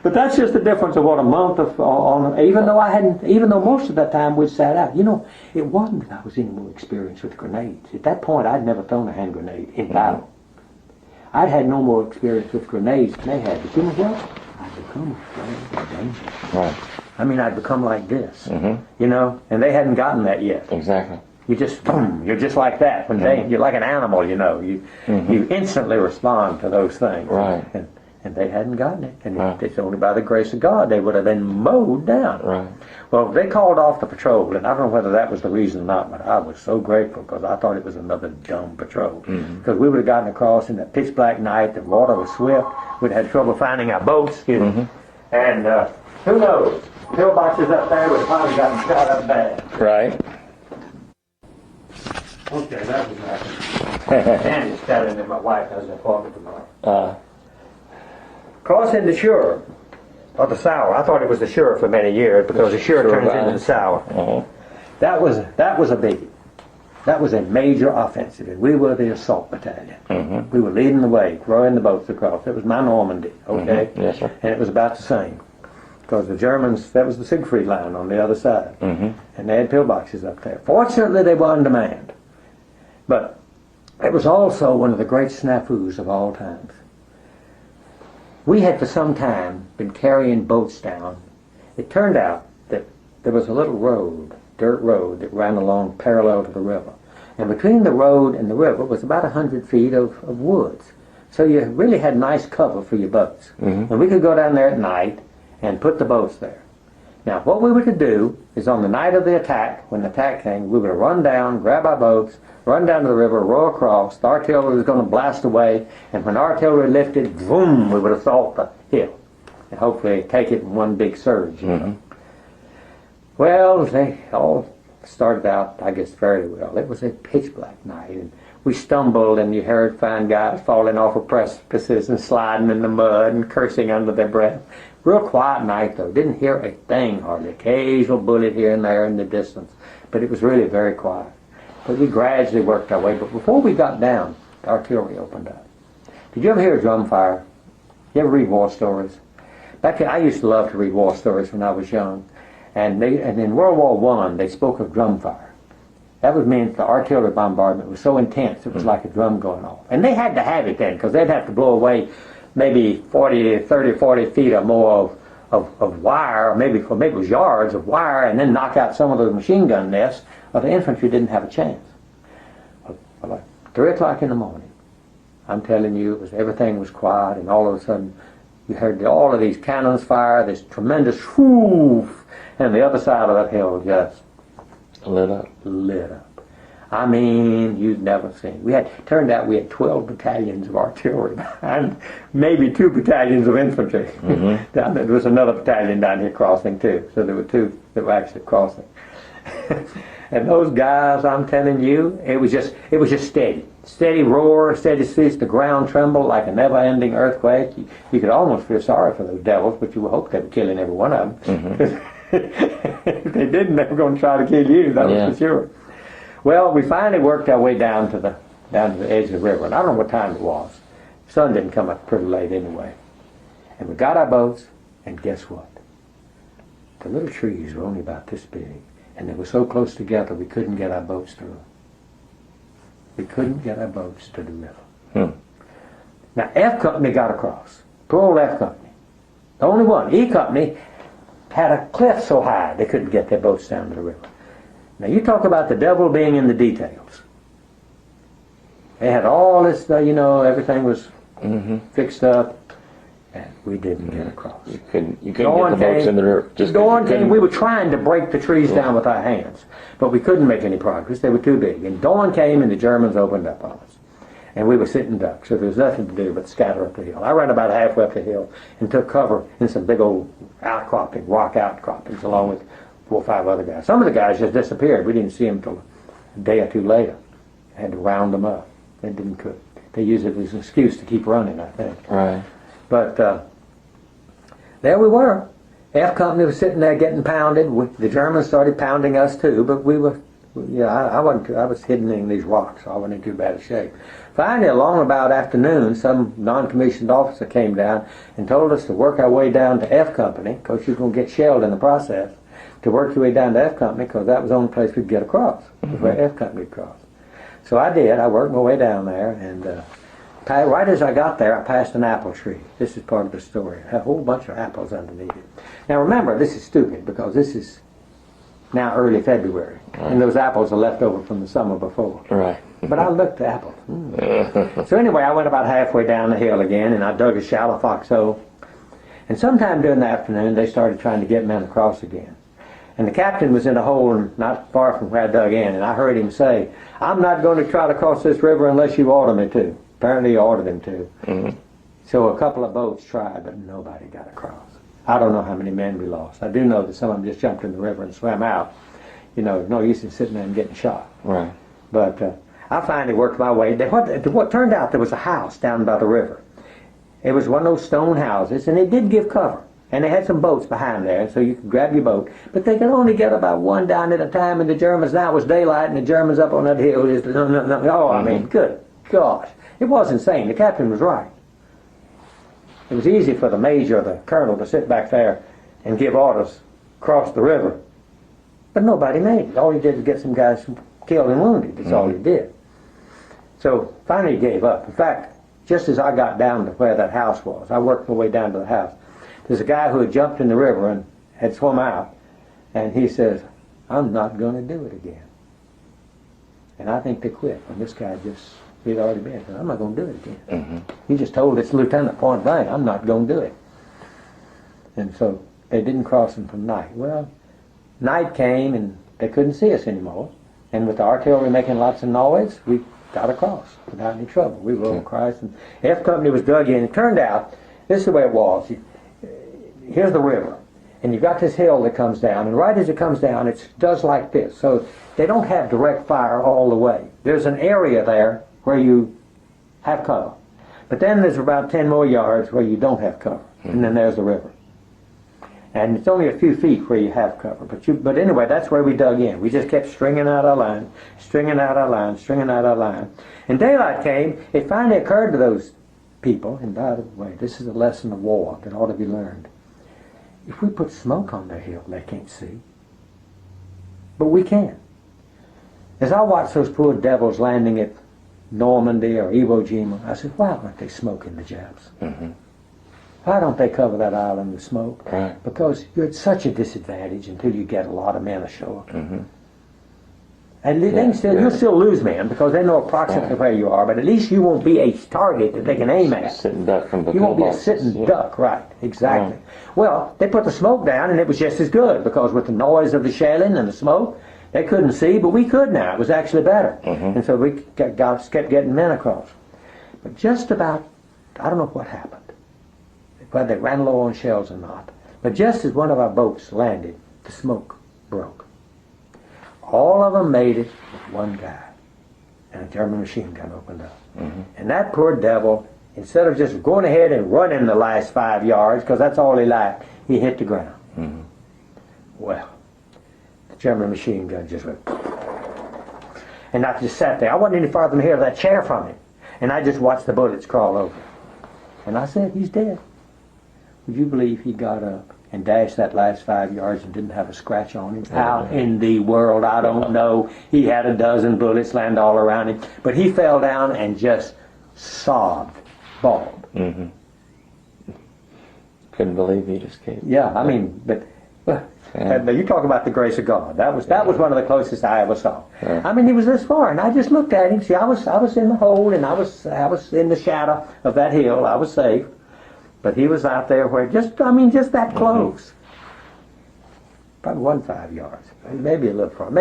But that's just the difference of what a month of even though most of that time we'd sat out. You know, it wasn't that I was any more experienced with grenades. At that point, I'd never thrown a hand grenade in battle. I'd had no more experience with grenades than they had. But you know what? I'd become afraid of danger. Right. I mean, I'd become like this, you know, and they hadn't gotten that yet. Exactly. You just, boom, you're just like that. You're like an animal, you know. You instantly respond to those things. Right. And they hadn't gotten it. And it's only by the grace of God they would have been mowed down. Right. Well, they called off the patrol, and I don't know whether that was the reason or not, but I was so grateful because I thought it was another dumb patrol. Because we would have gotten across in that pitch black night, the water was swift, we'd have had trouble finding our boats, and who knows, pillboxes up there would have probably gotten shot up bad. Right. Okay, that was nice. Danny's telling me my wife has an appointment tomorrow. Crossing the Shure, or the Sour. I thought it was the Shure for many years because the Shure turns into the Sour. That was a biggie. That was a major offensive, and we were the assault battalion. We were leading the way, rowing the boats across. It was my Normandy, okay? Yes, sir. And it was about the same. Because the Germans, that was the Siegfried line on the other side. And they had pillboxes up there. Fortunately, they were on demand. But it was also one of the great snafus of all times. We had for some time been carrying boats down. It turned out that there was a little road, dirt road, that ran along parallel to the river. And between the road and the river was about 100 feet of woods. So you really had nice cover for your boats. And we could go down there at night and put the boats there. Now, what we were to do is on the night of the attack, when the attack came, we were to run down, grab our boats, run down to the river, row across. The artillery was going to blast away, and when artillery lifted, boom, we would assault the hill and hopefully take it in one big surge. You know? Well, they all started out, I guess, fairly well. It was a pitch black night, and we stumbled, and you heard fine guys falling off of precipices and sliding in the mud and cursing under their breath. Real quiet night, though. Didn't hear a thing hardly. Occasional bullet here and there in the distance. But it was really very quiet. But we gradually worked our way. But before we got down, the artillery opened up. Did you ever hear a drum fire? You ever read war stories? Back then, I used to love to read war stories when I was young. And in World War I, they spoke of drum fire. That would mean the artillery bombardment was so intense, it was like a drum going off. And they had to have it then, because they'd have to blow away maybe 30 or 40 feet or more of wire, or maybe it was yards of wire, and then knock out some of those machine gun nests, or the infantry didn't have a chance. Well, like 3 o'clock in the morning, I'm telling you, everything was quiet, and all of a sudden you heard all of these cannons fire, this tremendous whoof, and the other side of that hill just lit up. Lit up. I mean, you'd never seen. Turned out we had 12 battalions of artillery and maybe 2 battalions of infantry. There was another battalion down here crossing too, so there were 2 that were actually crossing. And those guys, I'm telling you, it was just steady roar, steady cease. The ground trembled like a never-ending earthquake. You could almost feel sorry for those devils, but you would hope they were killing every one of them. If they didn't, they were going to try to kill you. That was for sure. Well, we finally worked our way down to the edge of the river, and I don't know what time it was. The sun didn't come up pretty late anyway. And we got our boats, and guess what? The little trees were only about this big, and they were so close together we couldn't get our boats through. We couldn't get our boats to the river. Now, F Company got across. Poor old F Company. The only one. E Company had a cliff so high they couldn't get their boats down to the river. Now, you talk about the devil being in the details. They had all this, everything was fixed up, and we didn't get across. You couldn't get the boats in the river. Dawn came, we were trying to break the trees down with our hands, but we couldn't make any progress. They were too big. And dawn came, and the Germans opened up on us. And we were sitting ducks, so there was nothing to do but scatter up the hill. I ran about halfway up the hill and took cover in some big old rock outcroppings, along with 4 or 5 other guys. Some of the guys just disappeared. We didn't see them until a day or 2 later. I had to round them up. They didn't cook. They used it as an excuse to keep running, I think. Right. But there we were. F Company was sitting there getting pounded. The Germans started pounding us too, but we were, I was hidden in these rocks, so I wasn't in too bad a shape. Finally, along about afternoon, some non-commissioned officer came down and told us to work our way down to F Company, because you're going to get shelled in the process, to work your way down to F Company, because that was the only place we'd get across, where F Company would cross. So I did. I worked my way down there, and right as I got there, I passed an apple tree. This is part of the story. It had a whole bunch of apples underneath it. Now remember, this is stupid, because this is now early February, and those apples are left over from the summer before. Right. But I looked at apples. So anyway, I went about halfway down the hill again, and I dug a shallow foxhole. And sometime during the afternoon, they started trying to get men across again. And the captain was in a hole not far from where I dug in, and I heard him say, "I'm not going to try to cross this river unless you order me to." Apparently he ordered him to. So a couple of boats tried, but nobody got across. I don't know how many men we lost. I do know that some of them just jumped in the river and swam out. No use in sitting there and getting shot. Right. But I finally worked my way. What turned out, there was a house down by the river. It was one of those stone houses, and it did give cover. And they had some boats behind there, so you could grab your boat. But they could only get about one down at a time, and the Germans, now it was daylight, and the Germans up on that hill just, I mean, good gosh. It was insane. The captain was right. It was easy for the major or the colonel to sit back there and give orders across the river. But nobody made it. All he did was get some guys killed and wounded. That's all he did. So finally he gave up. In fact, just as I got down to where that house was, I worked my way down to the house. There's a guy who had jumped in the river and had swum out, and he says, "I'm not going to do it again." And I think they quit when this guy he'd already been. "I'm not going to do it again." He just told this lieutenant point blank, "I'm not going to do it." And so they didn't cross him from night. Well, night came and they couldn't see us anymore. And with the artillery making lots of noise, we got across without any trouble. We rolled across, and F Company was dug in. It turned out, this is the way it was. Here's the river, and you've got this hill that comes down, and right as it comes down, it does like this. So they don't have direct fire all the way. There's an area there where you have cover. But then there's about 10 more yards where you don't have cover, and then there's the river. And it's only a few feet where you have cover. But anyway, that's where we dug in. We just kept stringing out our line, stringing out our line, stringing out our line. And daylight came. It finally occurred to those people, and by the way, this is a lesson of war that ought to be learned. If we put smoke on their hill, they can't see. But we can. As I watched those poor devils landing at Normandy or Iwo Jima, I said, why aren't they smoking the Japs? Why don't they cover that island with smoke? Right. Because you're at such a disadvantage until you get a lot of men ashore. Mm-hmm. And you'll still lose men because they know approximately where you are, but at least you won't be a target that they can aim at. Sitting duck from the You won't be a sitting duck, right, exactly. Well, they put the smoke down and it was just as good because with the noise of the shelling and the smoke, they couldn't see, but we could now. It was actually better. And so we kept getting men across. But just about, I don't know what happened, whether they ran low on shells or not, but just as one of our boats landed, the smoke broke. All of them made it with one guy. And a German machine gun opened up. And that poor devil, instead of just going ahead and running the last 5 yards, because that's all he liked, he hit the ground. Well, the German machine gun just went, and I just sat there. I wasn't any farther than here, that chair from him. And I just watched the bullets crawl over. And I said, he's dead. Would you believe he got up and dashed that last 5 yards and didn't have a scratch on him? How in the world? I don't know. He had a dozen bullets land all around him. But he fell down and just sobbed, bawled. Couldn't believe he escaped. Yeah, I mean, but you talk about the grace of God. That was one of the closest I ever saw. I mean, he was this far, and I just looked at him. See, I was in the hole, and I was in the shadow of that hill. I was safe. But he was out there where just that close. Probably 5 yards. Maybe a little farther.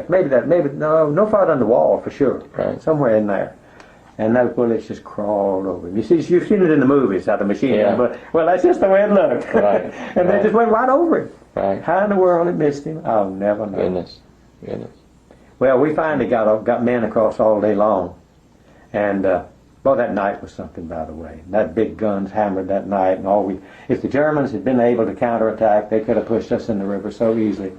Maybe no farther than the wall for sure. Right. Somewhere in there. And those bullets just crawled over him. You've seen it in the movies, how the machine gun, but well, that's just the way it looked. Right. And they just went right over him. Right. How in the world it missed him? I'll never know. Goodness. Well, we finally got men across all day long. And that night was something, by the way. That big guns hammered that night, and if the Germans had been able to counterattack, they could have pushed us in the river so easily.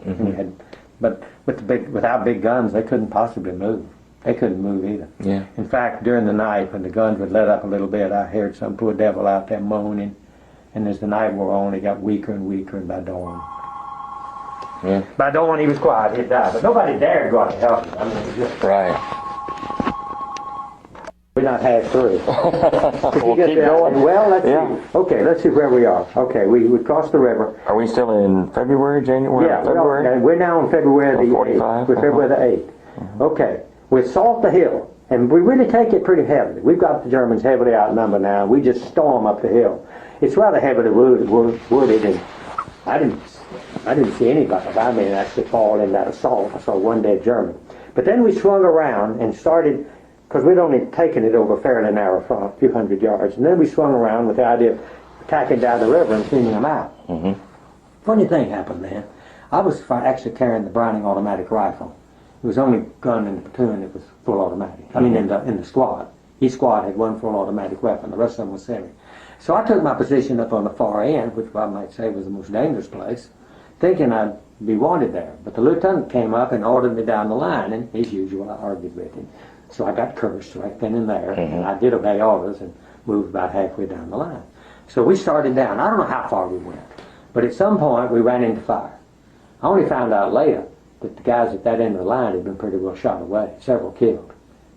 But without big guns, they couldn't possibly move. They couldn't move either. Yeah. In fact, during the night, when the guns would let up a little bit, I heard some poor devil out there moaning. And as the night wore on, he got weaker and weaker, and by dawn. Yeah. By dawn, he was quiet. He'd died. But nobody dared go out to help him. I mean, it was just... Right. We're not half through. We'll keep going. Well, let's see. Okay, let's see where we are. Okay, we crossed the river. Are we still in February, January? Yeah, February? we're now on February the 45? 8th. We're February the 8th. Okay, we assault the hill, and we really take it pretty heavily. We've got the Germans heavily outnumbered now. We just storm up the hill. It's rather heavily wooded, and I didn't see anybody. I mean, actually fall in that assault. I saw one dead German. But then we swung around and started, because we'd only taken it over a fairly narrow front, a few hundred yards, and then we swung around with the idea of attacking down the river and cleaning them out. Funny thing happened then. I was actually carrying the Browning automatic rifle. It was the only gun in the platoon that was full automatic. I mean, in the squad. Each squad had one full automatic weapon. The rest of them was semi. So I took my position up on the far end, which I might say was the most dangerous place, thinking I'd be wanted there. But the lieutenant came up and ordered me down the line, and as usual, I argued with him. So I got cursed right then and there, and I did obey orders and moved about halfway down the line. So we started down. I don't know how far we went, but at some point we ran into fire. I only found out later that the guys at that end of the line had been pretty well shot away, several killed.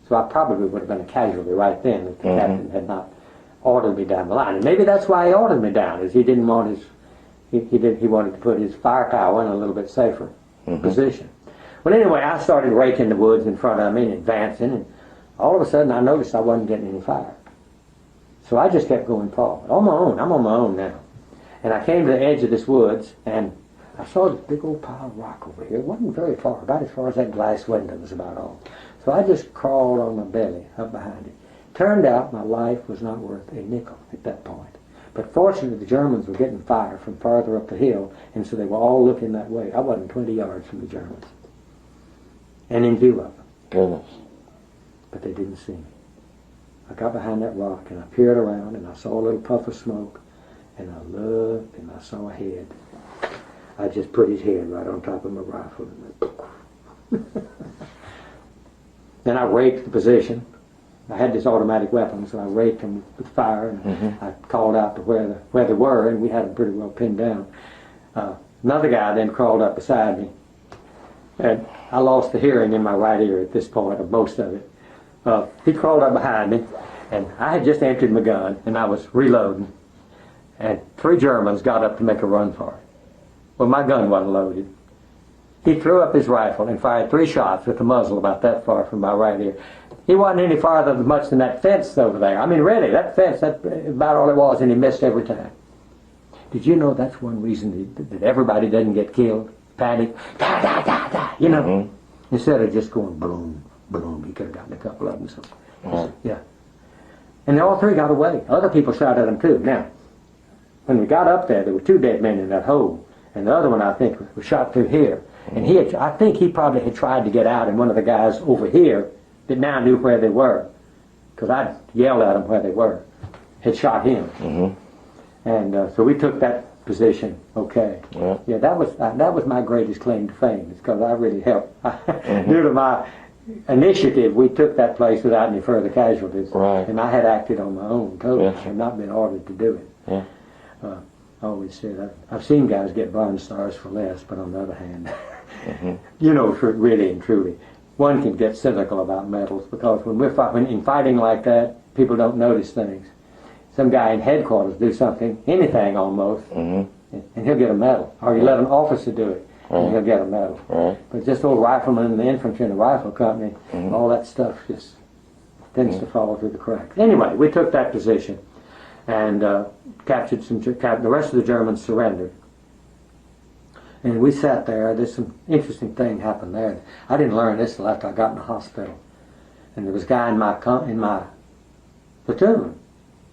So I probably would have been a casualty right then if the captain had not ordered me down the line. And maybe that's why he ordered me down, is he didn't want he wanted to put his firepower in a little bit safer position. Well, anyway, I started raking the woods in front of me and advancing, and all of a sudden I noticed I wasn't getting any fire. So I just kept going forward. On my own. I'm on my own now. And I came to the edge of this woods, and I saw this big old pile of rock over here. It wasn't very far, about as far as that glass window was about all. So I just crawled on my belly up behind it. Turned out my life was not worth a nickel at that point. But fortunately, the Germans were getting fire from farther up the hill, and so they were all looking that way. I wasn't 20 yards from the Germans. And in view of them. Goodness. But they didn't see me. I got behind that rock, and I peered around, and I saw a little puff of smoke, and I looked, and I saw a head. I just put his head right on top of my rifle. And then I raked the position. I had this automatic weapon, so I raked them with fire, and I called out to where they were, and we had them pretty well pinned down. Another guy then crawled up beside me, and I lost the hearing in my right ear at this point, or most of it. He crawled up behind me, and I had just emptied my gun, and I was reloading. and 3 Germans got up to make a run for it. Well, my gun wasn't loaded. He threw up his rifle and fired 3 shots with the muzzle about that far from my right ear. He wasn't any farther than much than that fence over there. I mean, really, that fence, that's about all it was, and he missed every time. Did you know that's one reason that everybody doesn't get killed? Panic, da, da, da, da, you know. Mm-hmm. Instead of just going boom, boom, he could have gotten a couple of them. So, yeah. And all 3 got away. Other people shot at them too. Now, when we got up there were 2 dead men in that hole, and the other one, I think, was shot through here. And I think he probably had tried to get out, and one of the guys over here that now knew where they were, because I yelled at them where they were, had shot him. Mm-hmm. And so we took that position. Okay. Yeah, that was my greatest claim to fame. It's because I really helped. Due to my initiative, we took that place without any further casualties. Right. And I had acted on my own totally. I've not been ordered to do it. Yeah. I always said I've seen guys get Bronze Stars for less, but on the other hand, you know, really and truly, one can get cynical about medals, because when in fighting like that, people don't notice things. Some guy in headquarters do something, anything almost, and he'll get a medal. Or you let an officer do it, and he'll get a medal. But just old riflemen and the infantry in the rifle company, all that stuff just tends to fall through the cracks. Anyway, we took that position and captured the rest of the Germans surrendered. And we sat there. There's some interesting thing happened there. I didn't learn this till after I got in the hospital. And there was a guy in my platoon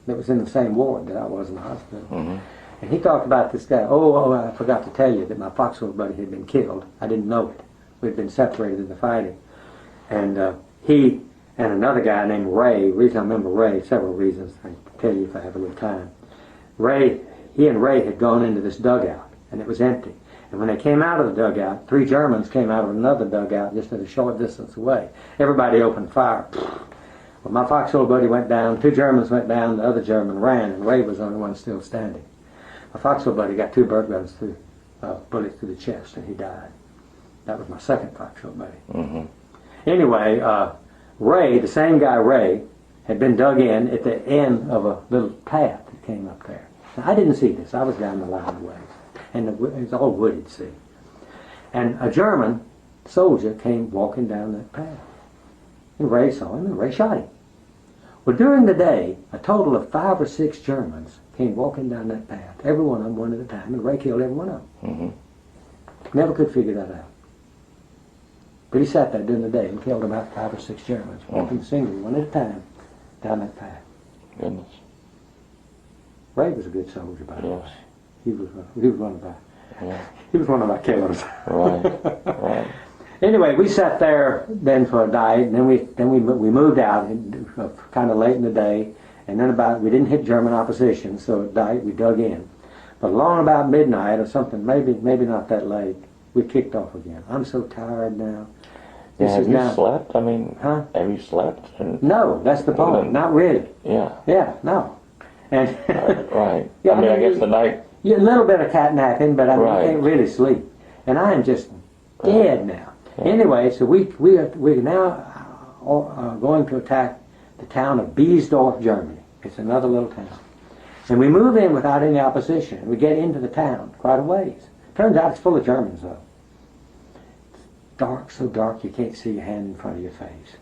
that was in the same ward that I was in the hospital. And he talked about this guy. Oh, I forgot to tell you that my foxhole buddy had been killed. I didn't know it. We'd been separated in the fighting. And he and another guy named Ray, the reason I remember Ray, several reasons, I can tell you if I have a little time. He and Ray had gone into this dugout, and it was empty. And when they came out of the dugout, 3 Germans came out of another dugout just at a short distance away. Everybody opened fire. Well, my foxhole buddy went down, 2 Germans went down, the other German ran, and Ray was the only one still standing. My foxhole buddy got 2 bullets through the chest, and he died. That was my second foxhole buddy. Anyway, Ray, the same guy Ray, had been dug in at the end of a little path that came up there. Now, I didn't see this. I was down the line of ways. And it was all wooded, see. And a German soldier came walking down that path. And Ray saw him, and Ray shot him. Well, during the day, a total of 5 or 6 Germans came walking down that path, every one of them one at a time, and Ray killed every one of them. Never could figure that out. But he sat there during the day and killed about 5 or 6 Germans, walking singly, one at a time, down that path. Goodness. Ray was a good soldier, by the way. He was one of our killers. Right. Anyway, we sat there then for a night, and then we moved out kind of late in the day, and then we didn't hit German opposition, so at night we dug in. But along about midnight or something, maybe not that late, we kicked off again. I'm so tired now. Have you slept? I mean, have you slept? No, that's the point. Not really. Yeah, no. And right. Yeah, I guess the night. A little bit of cat napping, but I can't really sleep. And I am just dead now. Anyway, so we're now going to attack the town of Biesdorf, Germany. It's another little town. And we move in without any opposition. We get into the town quite a ways. Turns out it's full of Germans, though. It's dark, so dark you can't see your hand in front of your face.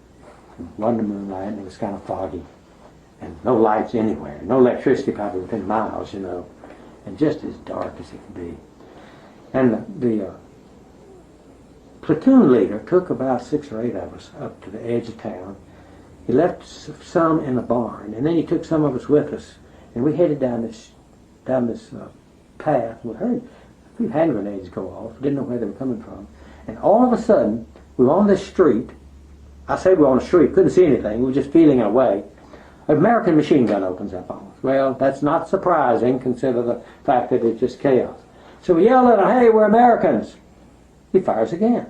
Under moonlight, and it was kind of foggy. And no lights anywhere. No electricity probably within miles, you know. And just as dark as it can be. And the platoon leader took about 6 or 8 of us up to the edge of town. He left some in the barn, and then he took some of us with us, and we headed down this path. We heard a few hand grenades go off. Didn't know where they were coming from. And all of a sudden, we were on this street. I say we were on a street, couldn't see anything. We were just feeling our way. An American machine gun opens up on us. Well, that's not surprising, consider the fact that it's just chaos. So we yell at him, "Hey, we're Americans!" He fires again.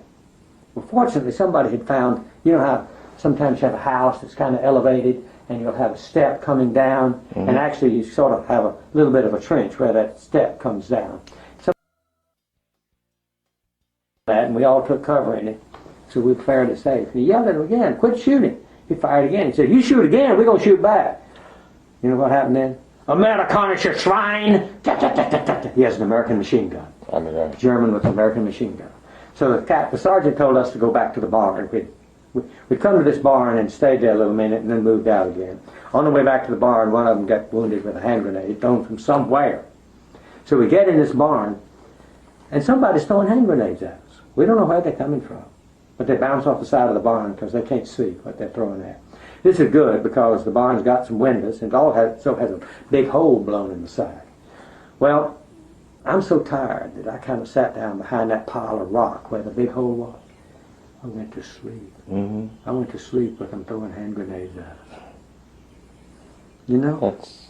Well, fortunately, somebody had found, you know how sometimes you have a house that's kind of elevated, and you'll have a step coming down, and actually you sort of have a little bit of a trench where that step comes down. So that, and we all took cover in it, so we were fairly safe. And he yelled at him again, "Quit shooting!" He fired again. He said, "You shoot again, we're going to shoot back." You know what happened then? Amerikanische Schwein! He has an American machine gun. I mean, German with an American machine gun. So the sergeant told us to go back to the barn. We'd come to this barn and stayed there a little minute and then moved out again. On the way back to the barn, one of them got wounded with a hand grenade thrown from somewhere. So we get in this barn, and somebody's throwing hand grenades at us. We don't know where they're coming from, but they bounce off the side of the barn because they can't see what they're throwing at. This is good because the barn's got some windows and it also has a big hole blown in the side. Well, I'm so tired that I kind of sat down behind that pile of rock where the big hole was. I went to sleep. mm-hmm. I went to sleep with them throwing hand grenades at us. You know? That's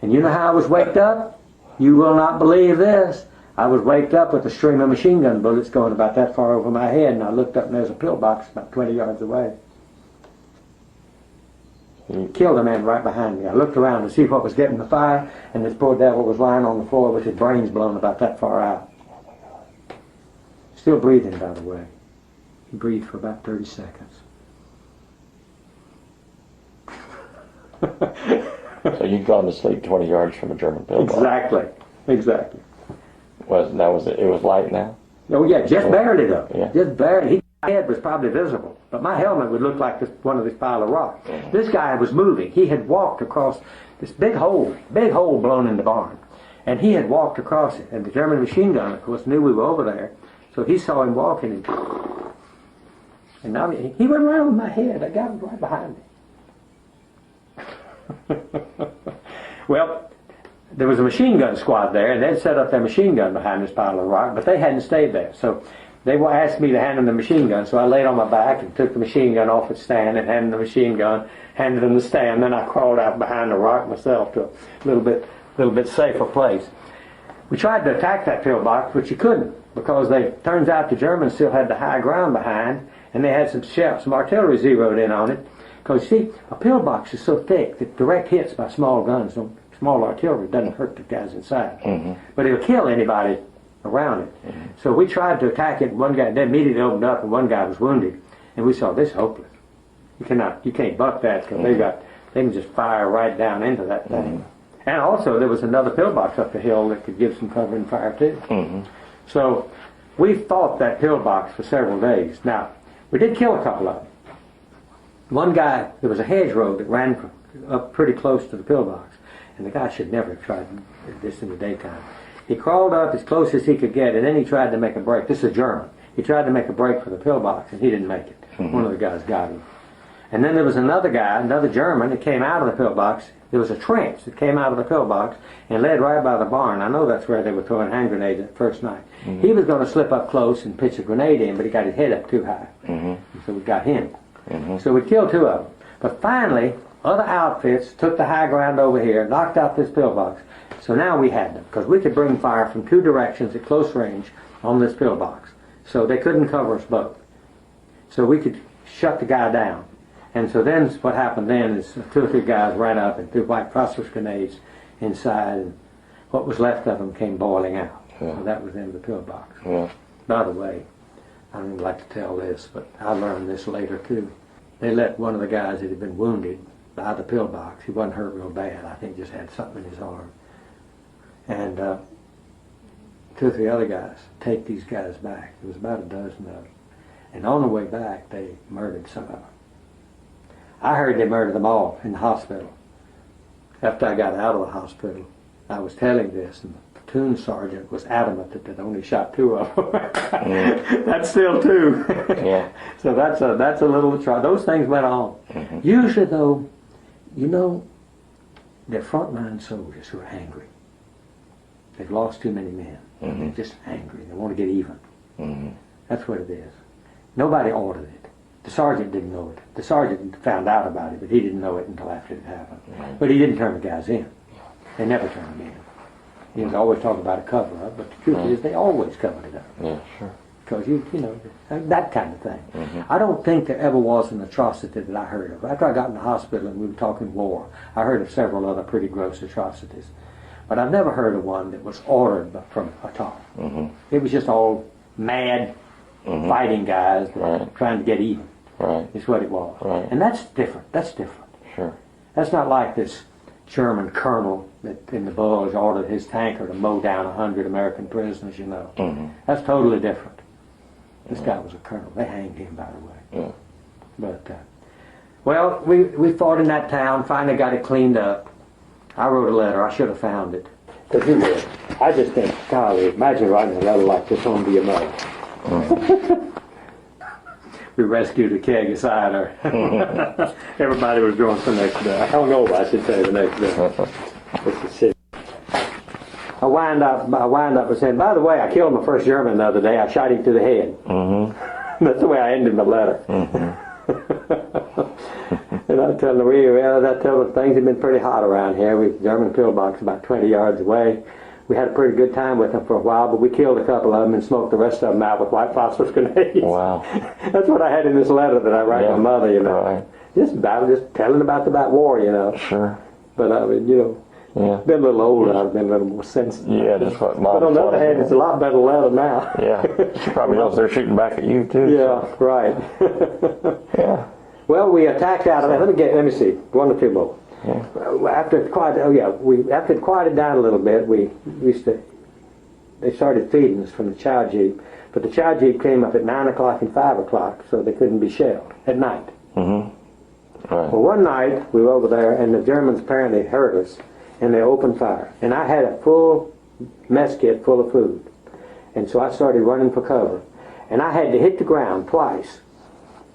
And you know how I was waked up? You will not believe this. I was waked up with a stream of machine gun bullets going about that far over my head, and I looked up and there's a pillbox about 20 yards away. Killed a man right behind me. I looked around to see what was getting the fire, and this poor devil was lying on the floor with his brains blown about that far out. Still breathing, by the way. He breathed for about 30 seconds. So you'd gone to sleep 20 yards from a German pillbox. Exactly. It was light now? Oh yeah, just barely though. Yeah. Just barely. His head was probably visible, but my helmet would look like one of this pile of rocks. Mm-hmm. This guy was moving. He had walked across this big hole blown in the barn, and he had walked across it. And the German machine gunner, of course, knew we were over there, so he saw him walking, and now he went around with my head. I got him right behind me. Well, there was a machine gun squad there, and they'd set up their machine gun behind this pile of rock, but they hadn't stayed there. So they asked me to hand them the machine gun, so I laid on my back and took the machine gun off its stand and handed the machine gun, handed them the stand. Then I crawled out behind the rock myself to a little bit safer place. We tried to attack that pillbox, but you couldn't, because turns out the Germans still had the high ground behind, and they had some artillery zeroed in on it. Because, see, a pillbox is so thick that direct hits by small guns, small artillery, doesn't hurt the guys inside. Mm-hmm. But it'll kill anybody around it. Mm-hmm. So we tried to attack it. One guy, they immediately opened up, and one guy was wounded. And we saw, this is hopeless. You can't buck that, because they can just fire right down into that thing. Mm-hmm. And also, there was another pillbox up the hill that could give some cover and fire, too. Mm-hmm. So we fought that pillbox for several days. Now, we did kill a couple of them. One guy, there was a hedgerow that ran up pretty close to the pillbox, and the guy should never have tried this in the daytime. He crawled up as close as he could get, and then he tried to make a break. This is a German. He tried to make a break for the pillbox, and he didn't make it. Mm-hmm. One of the guys got him. And then there was another guy, another German, that came out of the pillbox. There was a trench that came out of the pillbox and led right by the barn. I know that's where they were throwing hand grenades that first night. Mm-hmm. He was going to slip up close and pitch a grenade in, but he got his head up too high. Mm-hmm. So we got him. Mm-hmm. So we killed two of them. But finally, other outfits took the high ground over here, knocked out this pillbox. So now we had them, because we could bring fire from two directions at close range on this pillbox. So they couldn't cover us both. So we could shut the guy down. And so then what happened then is 2 or 3 guys ran up and threw white phosphorus grenades inside, and what was left of them came boiling out. Yeah. So that was in the pillbox. Yeah. By the way, I don't even like to tell this, but I learned this later too. They let one of the guys that had been wounded by the pillbox, he wasn't hurt real bad, I think just had something in his arm, and 2 or 3 other guys take these guys back. There was about a dozen of them. And on the way back, they murdered some of them. I heard they murdered them all in the hospital. After I got out of the hospital, I was telling this, and the platoon sergeant was adamant that they'd only shot 2 of them. Mm. That's still 2. Yeah. So that's a little try. Those things went on. Mm-hmm. Usually, though, you know, they're frontline soldiers who are angry. They've lost too many men. Mm-hmm. They're just angry. They want to get even. Mm-hmm. That's what it is. Nobody ordered it. The sergeant didn't know it. The sergeant found out about it, but he didn't know it until after it happened. Right. But he didn't turn the guys in. They never turned them in. He was always talking about a cover-up, but the truth is they always covered it up. Yeah, sure. Because, you know, that kind of thing. Mm-hmm. I don't think there ever was an atrocity that I heard of. After I got in the hospital and we were talking war, I heard of several other pretty gross atrocities. But I've never heard of one that was ordered from a top. Mm-hmm. It was just all mad fighting guys that were trying to get even. Right. Is what it was. Right. And that's different. That's different. Sure. That's not like this German colonel that in the Bulge ordered his tanker to mow down 100 American prisoners, you know. Mm-hmm. That's totally different. This guy was a colonel. They hanged him, by the way. Yeah. But, well, we fought in that town, finally got it cleaned up. I wrote a letter. I should have found it. Because you would. I just think, golly, imagine writing a letter like this home to your mother. Mm-hmm. We rescued a keg of cider. Everybody was drunk the next day. I don't know if I should say the next day. It's a shit. I wind up with saying, by the way, I killed my first German the other day. I shot him to the head. Mm-hmm. That's the way I ended my letter. Mm-hmm. And I tell them, things have been pretty hot around here. German pillbox about 20 yards away. We had a pretty good time with them for a while, but we killed a couple of them and smoked the rest of them out with white phosphorus grenades. Wow. That's what I had in this letter that I write my mother, you know. Right. Just telling about war, you know. Sure. But I mean, you know, been a little older, I've been a little more sensitive. Yeah, that's what Mom. But on the other hand, it's a lot better letter now. Yeah. She probably knows they're shooting back at you too. Yeah, so. right. Yeah. Well, we attacked out of that. Let me see, one or two more. Yeah. After it quieted down a little bit, they started feeding us from the chow jeep, but the chow jeep came up at 9 o'clock and 5 o'clock, so they couldn't be shelled at night. Mm-hmm. Right. Well, one night we were over there, and the Germans apparently heard us, and they opened fire. And I had a full mess kit full of food, and so I started running for cover, and I had to hit the ground twice,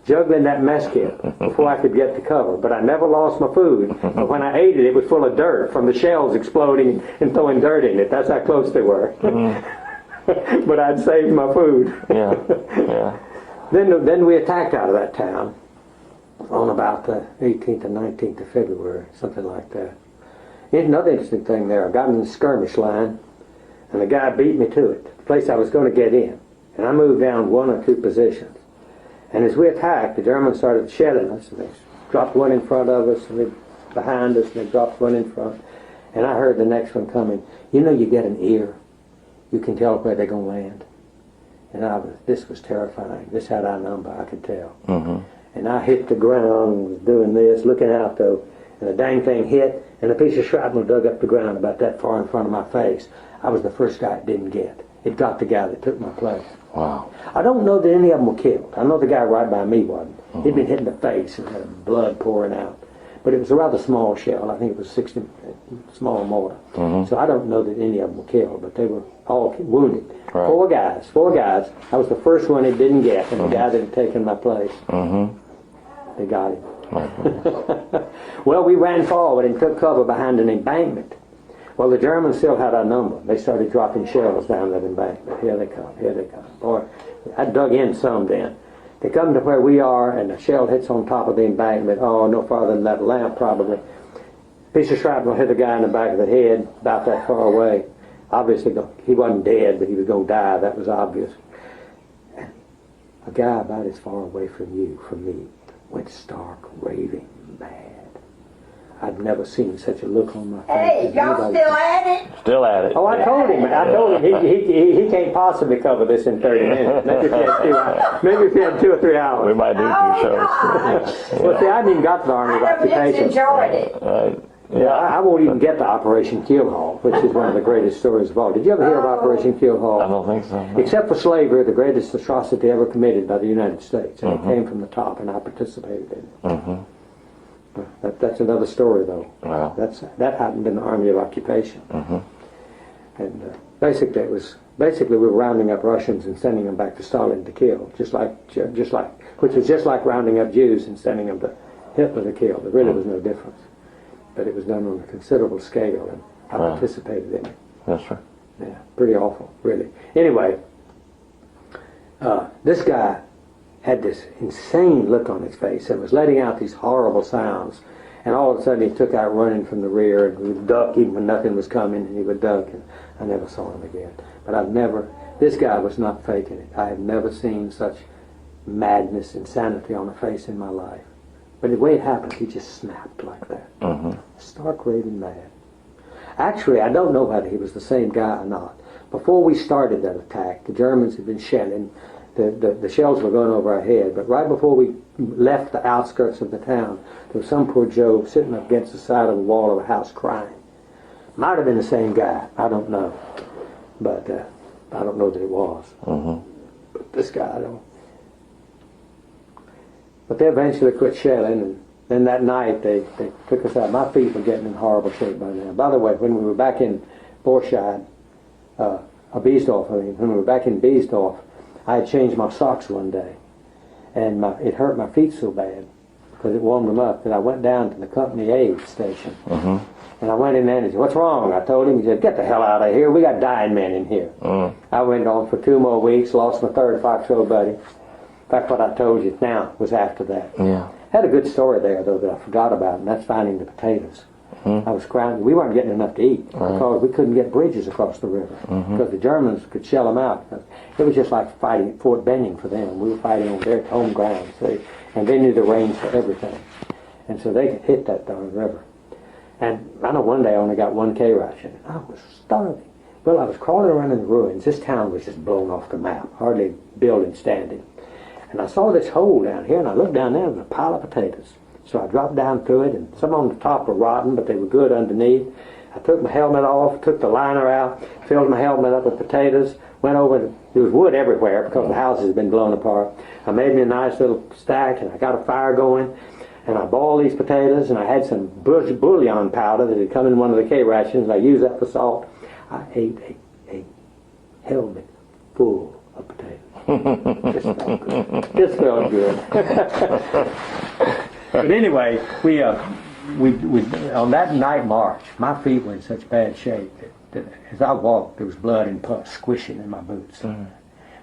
juggling that mess kit before I could get to cover. But I never lost my food. But when I ate it, it was full of dirt from the shells exploding and throwing dirt in it. That's how close they were. Mm-hmm. But I'd saved my food. Yeah, yeah. Then we attacked out of that town on about the 18th or 19th of February, something like that. Another interesting thing there, I got in the skirmish line, and the guy beat me to it, the place I was going to get in. And I moved down 1 or 2 positions. And as we attacked, the Germans started shelling us, and they dropped one in front of us, and behind us, and they dropped one in front. And I heard the next one coming. You know, you get an ear. You can tell where they're going to land. And this was terrifying. This had our number, I could tell. Mm-hmm. And I hit the ground and was doing this, looking out though, and the dang thing hit, and a piece of shrapnel dug up the ground about that far in front of my face. I was the first guy it didn't get. It got the guy that took my place. Wow. I don't know that any of them were killed. I know the guy right by me wasn't. Mm-hmm. He'd been hit in the face and had blood pouring out. But it was a rather small shell. I think it was 60 small mortar. Mm-hmm. So I don't know that any of them were killed, but they were all wounded. Right. Four guys. I was the first one it didn't get, and the guy that had taken my place. Mm-hmm. They got him. Mm-hmm. Well, we ran forward and took cover behind an embankment. Well, the Germans still had our number. They started dropping shells down that embankment. Here they come. Boy, I dug in some then. They come to where we are, and the shell hits on top of the embankment. Oh, no farther than that lamp, probably. Piece of shrapnel hit the guy in the back of the head, about that far away. Obviously, he wasn't dead, but he was going to die. That was obvious. And a guy about as far away from me, went stark raving mad. I'd never seen such a look on my face. Hey, y'all still at it? Still at it. Oh, I told him he can't possibly cover this in 30 minutes. Maybe if he had 2 or 3 hours. We might do 2 shows. Well, see, I haven't even got to the Army of I just Occupation. enjoyed it. Yeah, I won't even get to Operation Keel Haul, which is one of the greatest stories of all. Did you ever hear of Operation Keel Haul? I don't think so. No. Except for slavery, the greatest atrocity ever committed by the United States. And it came from the top, and I participated in it. Mm-hmm. That's another story, though. Wow. That happened in the Army of Occupation. Mm-hmm. And basically, we were rounding up Russians and sending them back to Stalin to kill, which was just like rounding up Jews and sending them to Hitler to kill. There really was no difference. But it was done on a considerable scale, and I participated in it. Yes, sir. Yeah, pretty awful, really. Anyway, this guy had this insane look on his face and was letting out these horrible sounds. And all of a sudden he took out running from the rear and would duck even when nothing was coming, and he would duck, and I never saw him again. But this guy was not faking it. I have never seen such madness, insanity on a face in my life. But the way it happened, he just snapped like that. Mm-hmm. Stark raving mad. Actually, I don't know whether he was the same guy or not. Before we started that attack, the Germans had been shelling the shells were going over our head. But right before we left the outskirts of the town, there was some poor Joe sitting up against the side of the wall of a house crying. Might have been the same guy. I don't know. But I don't know that it was. But this guy, I don't. But they eventually quit shelling, and then that night they took us out. My feet were getting in horrible shape by now. By the way, when we were back in Borscheid, Biesdorf, when we were back in Biesdorf, I had changed my socks one day, and it hurt my feet so bad because it warmed them up that I went down to the company aid station. And I went in there and he said, "What's wrong?" I told him. He said, "Get the hell out of here. We got dying men in here." I went on for 2 more weeks, lost my third foxhole buddy. In fact, what I told you now was after that. Yeah. Had a good story there, though, that I forgot about, and that's finding the potatoes. I was crying. We weren't getting enough to eat because we couldn't get bridges across the river because the Germans could shell them out. It was just like fighting at Fort Benning for them. We were fighting on their home ground, and they knew the range for everything. And so they could hit that darn river. And I know one day I only got 1 K ration. I was starving. Well, I was crawling around in the ruins. This town was just blown off the map, hardly a building standing. And I saw this hole down here, and I looked down there, and there was a pile of potatoes. So I dropped down through it, and some on the top were rotten, but they were good underneath. I took my helmet off, took the liner out, filled my helmet up with potatoes, went over, there was wood everywhere because the house had been blown apart. I made me a nice little stack, and I got a fire going, and I boiled these potatoes, and I had some bouillon powder that had come in one of the K rations, and I used that for salt. I ate a helmet full of potatoes. Just felt good. Just felt good. But anyway, we on that night march, my feet were in such bad shape that as I walked, there was blood and pus squishing in my boots.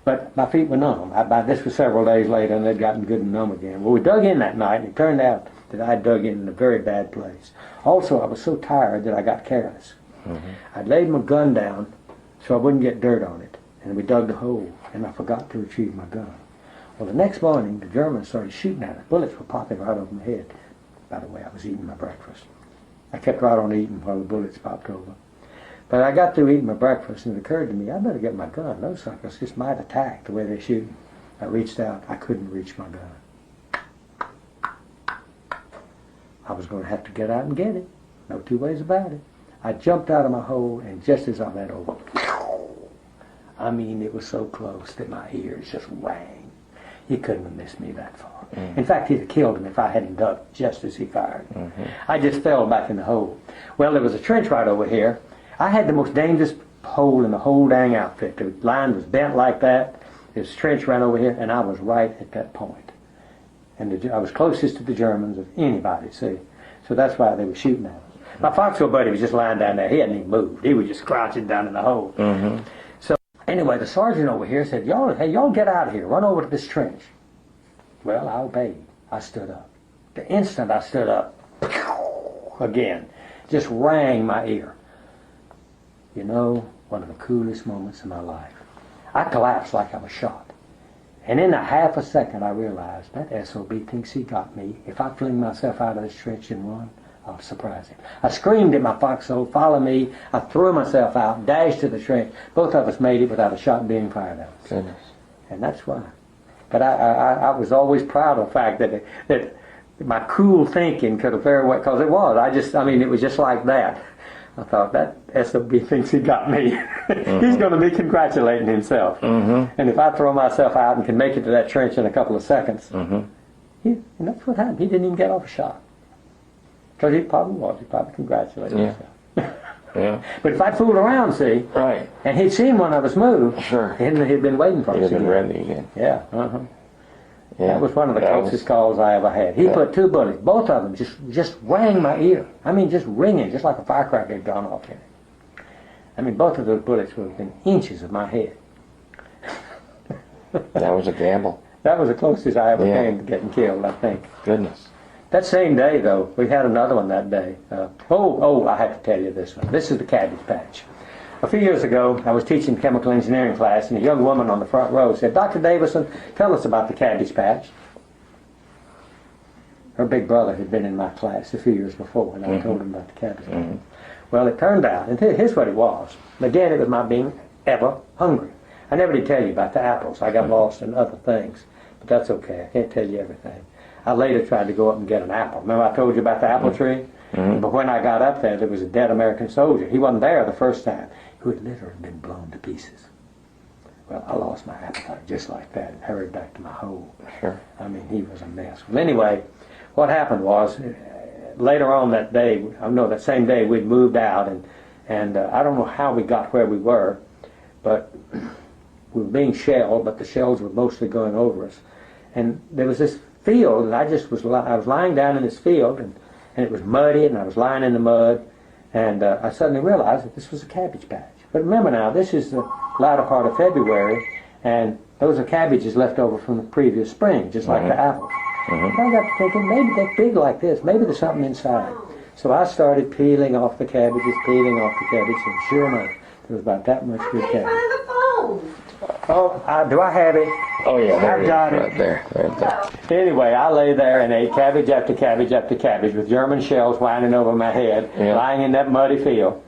But my feet were numb. This was several days later, and they'd gotten good and numb again. Well, we dug in that night, and it turned out that I dug in a very bad place. Also, I was so tired that I got careless. I'd laid my gun down so I wouldn't get dirt on it, and we dug the hole, and I forgot to retrieve my gun. Well, the next morning, the Germans started shooting at us. Bullets were popping right over my head. By the way, I was eating my breakfast. I kept right on eating while the bullets popped over. But I got through eating my breakfast, and it occurred to me, I better get my gun. Those suckers just might attack the way they're shooting. I reached out. I couldn't reach my gun. I was going to have to get out and get it. No two ways about it. I jumped out of my hole, and just as I went over, I mean, it was so close that my ears just rang. He couldn't have missed me that far. In fact, he'd have killed him if I hadn't ducked just as he fired. I just fell back in the hole. Well, there was a trench right over here. I had the most dangerous hole in the whole dang outfit. The line was bent like that. This trench ran over here, and I was right at that point. And I was closest to the Germans of anybody, see. So that's why they were shooting at us. My foxhole buddy was just lying down there. He hadn't even moved. He was just crouching down in the hole. So anyway, the sergeant over here said, y'all get out of here. Run over to this trench. Well, I obeyed. I stood up. The instant I stood up, again, just rang my ear. You know, one of the coolest moments of my life. I collapsed like I was shot. And in a half a second, I realized that SOB thinks he got me. If I fling myself out of this trench and run, I'll surprise him. I screamed at my foxhole, "Follow me." I threw myself out, dashed to the trench. Both of us made it without a shot being fired at us. Goodness. And that's why. But I was always proud of the fact that my cool thinking could have very well, because it was. It was just like that. I thought, that SOB thinks he got me. He's going to be congratulating himself. And if I throw myself out and can make it to that trench in a couple of seconds, and that's what happened. He didn't even get off a shot. Because he probably congratulated himself. But if I fooled around, see, and he'd seen one of us move, he'd been waiting for us. He'd have been ready again. Yeah. That was one of the closest calls I ever had. He put 2 bullets, both of them just rang my ear. I mean, just ringing, just like a firecracker had gone off in it. I mean, both of those bullets were within inches of my head. That was a gamble. That was the closest I ever came to getting killed, I think. Goodness. That same day, though, we had another one that day. I have to tell you this one. This is the Cabbage Patch. A few years ago, I was teaching chemical engineering class, and a young woman on the front row said, "Dr. Davison, tell us about the Cabbage Patch." Her big brother had been in my class a few years before, and I told him about the Cabbage Patch. Well, it turned out, and here's what it was. Again, it was my being ever hungry. I never did tell you about the apples. I got lost in other things, but that's okay. I can't tell you everything. I later tried to go up and get an apple. Remember I told you about the apple tree? But when I got up there was a dead American soldier. He wasn't there the first time. He had literally been blown to pieces. Well, I lost my appetite just like that and hurried back to my hole. Sure. I mean, he was a mess. Well, anyway, what happened was, later on that day, I know that same day we'd moved out, and I don't know how we got where we were, but we were being shelled, but the shells were mostly going over us. And there was this field, and I was lying down in this field, and it was muddy, and I was lying in the mud, and I suddenly realized that this was a cabbage patch. But remember now, this is the latter part of February, and those are cabbages left over from the previous spring, just like the apples. I got to thinking, maybe they're big like this. Maybe there's something inside. So I started peeling off the cabbages, and sure enough, there was about that much good cabbage. the phone. Oh, do I have it? Oh yeah, there I've it is, got it. right there, right there. Anyway, I lay there and ate cabbage after cabbage after cabbage with German shells whining over my head, lying in that muddy field.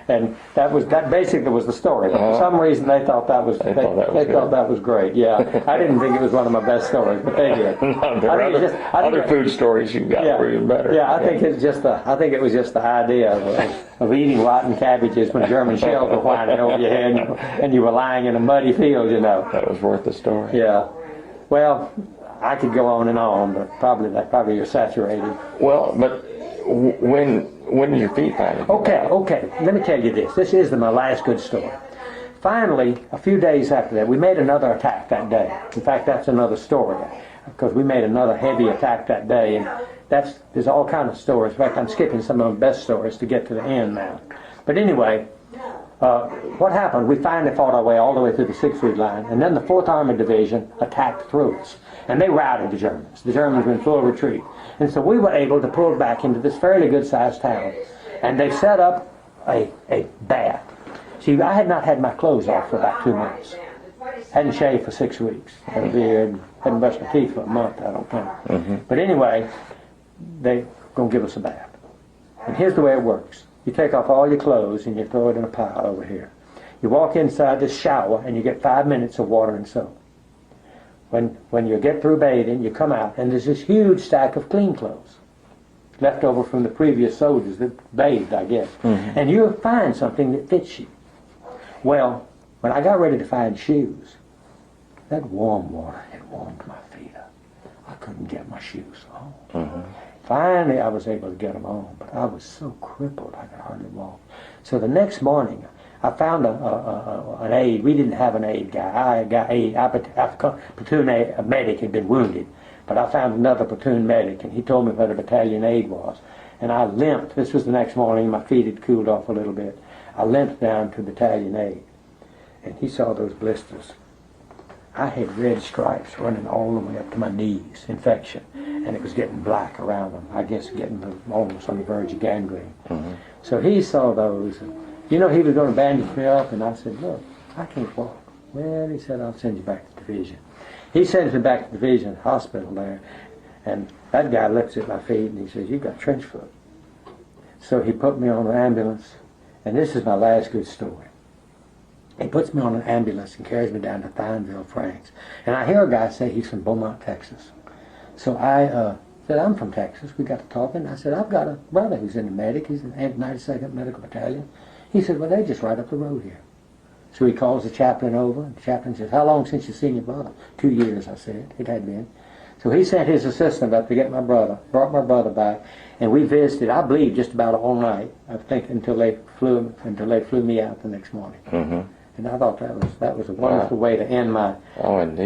And that basically was the story. But for some reason they thought that was thought that was great. Yeah, I didn't think it was one of my best stories, but they did. No, there are other food stories you've got were even better. Yeah, I think it was just the idea of eating rotten cabbages when German shells were whining over your head and you were lying in a muddy field, you know. That was worth the story. Yeah. Well, I could go on and on, but probably you're saturated. Well, but when did your feet finally? Okay. Let me tell you this. This is my last good story. Finally, a few days after that, we made another attack that day. In fact, that's another story, because we made another heavy attack that day, and there's all kinds of stories. In fact, I'm skipping some of the best stories to get to the end now. But anyway, what happened? We finally fought our way all the way through the 6th Street line, and then the 4th Armored Division attacked through us, and they routed the Germans. The Germans were in full retreat. And so we were able to pull back into this fairly good-sized town. And they set up a bath. See, I had not had my clothes off for about 2 months. Hadn't shaved for 6 weeks. Had a beard. Hadn't brushed my teeth for a month, I don't think. But anyway, they're going to give us a bath. And here's the way it works. You take off all your clothes and you throw it in a pile over here. You walk inside this shower and you get 5 minutes of water and soap. When you get through bathing, you come out, and there's this huge stack of clean clothes left over from the previous soldiers that bathed, I guess. And you'll find something that fits you. Well, when I got ready to find shoes, that warm water had warmed my feet up. I couldn't get my shoes on. Finally, I was able to get them on, but I was so crippled I could hardly walk. So the next morning, I found an aide. We didn't have an aide guy. I got aide. Platoon medic had been wounded, but I found another platoon medic, and he told me where the battalion aide was. And I limped. This was the next morning. My feet had cooled off a little bit. I limped down to battalion aide, and he saw those blisters. I had red stripes running all the way up to my knees, infection, and it was getting black around them. I guess getting almost on the verge of gangrene. So he saw those. And, he was going to bandage me up, and I said, look, I can't walk. Well, he said, I'll send you back to division. He sends me back to division hospital there, and that guy looks at my feet, and he says, you've got trench foot. So he put me on an ambulance, and this is my last good story. He puts me on an ambulance and carries me down to Thineville, France. And I hear a guy say he's from Beaumont, Texas. So I said, I'm from Texas. We got to talking. I said, I've got a brother who's in the medic. He's in the 92nd Medical Battalion. He said, well, they're just right up the road here. So he calls the chaplain over, and the chaplain says, how long since you've seen your brother? 2 years, I said. It had been. So he sent his assistant up to get my brother, brought my brother back, and we visited, I believe, just about all night, I think, until they flew me out the next morning. And I thought that was a wonderful way to end my time.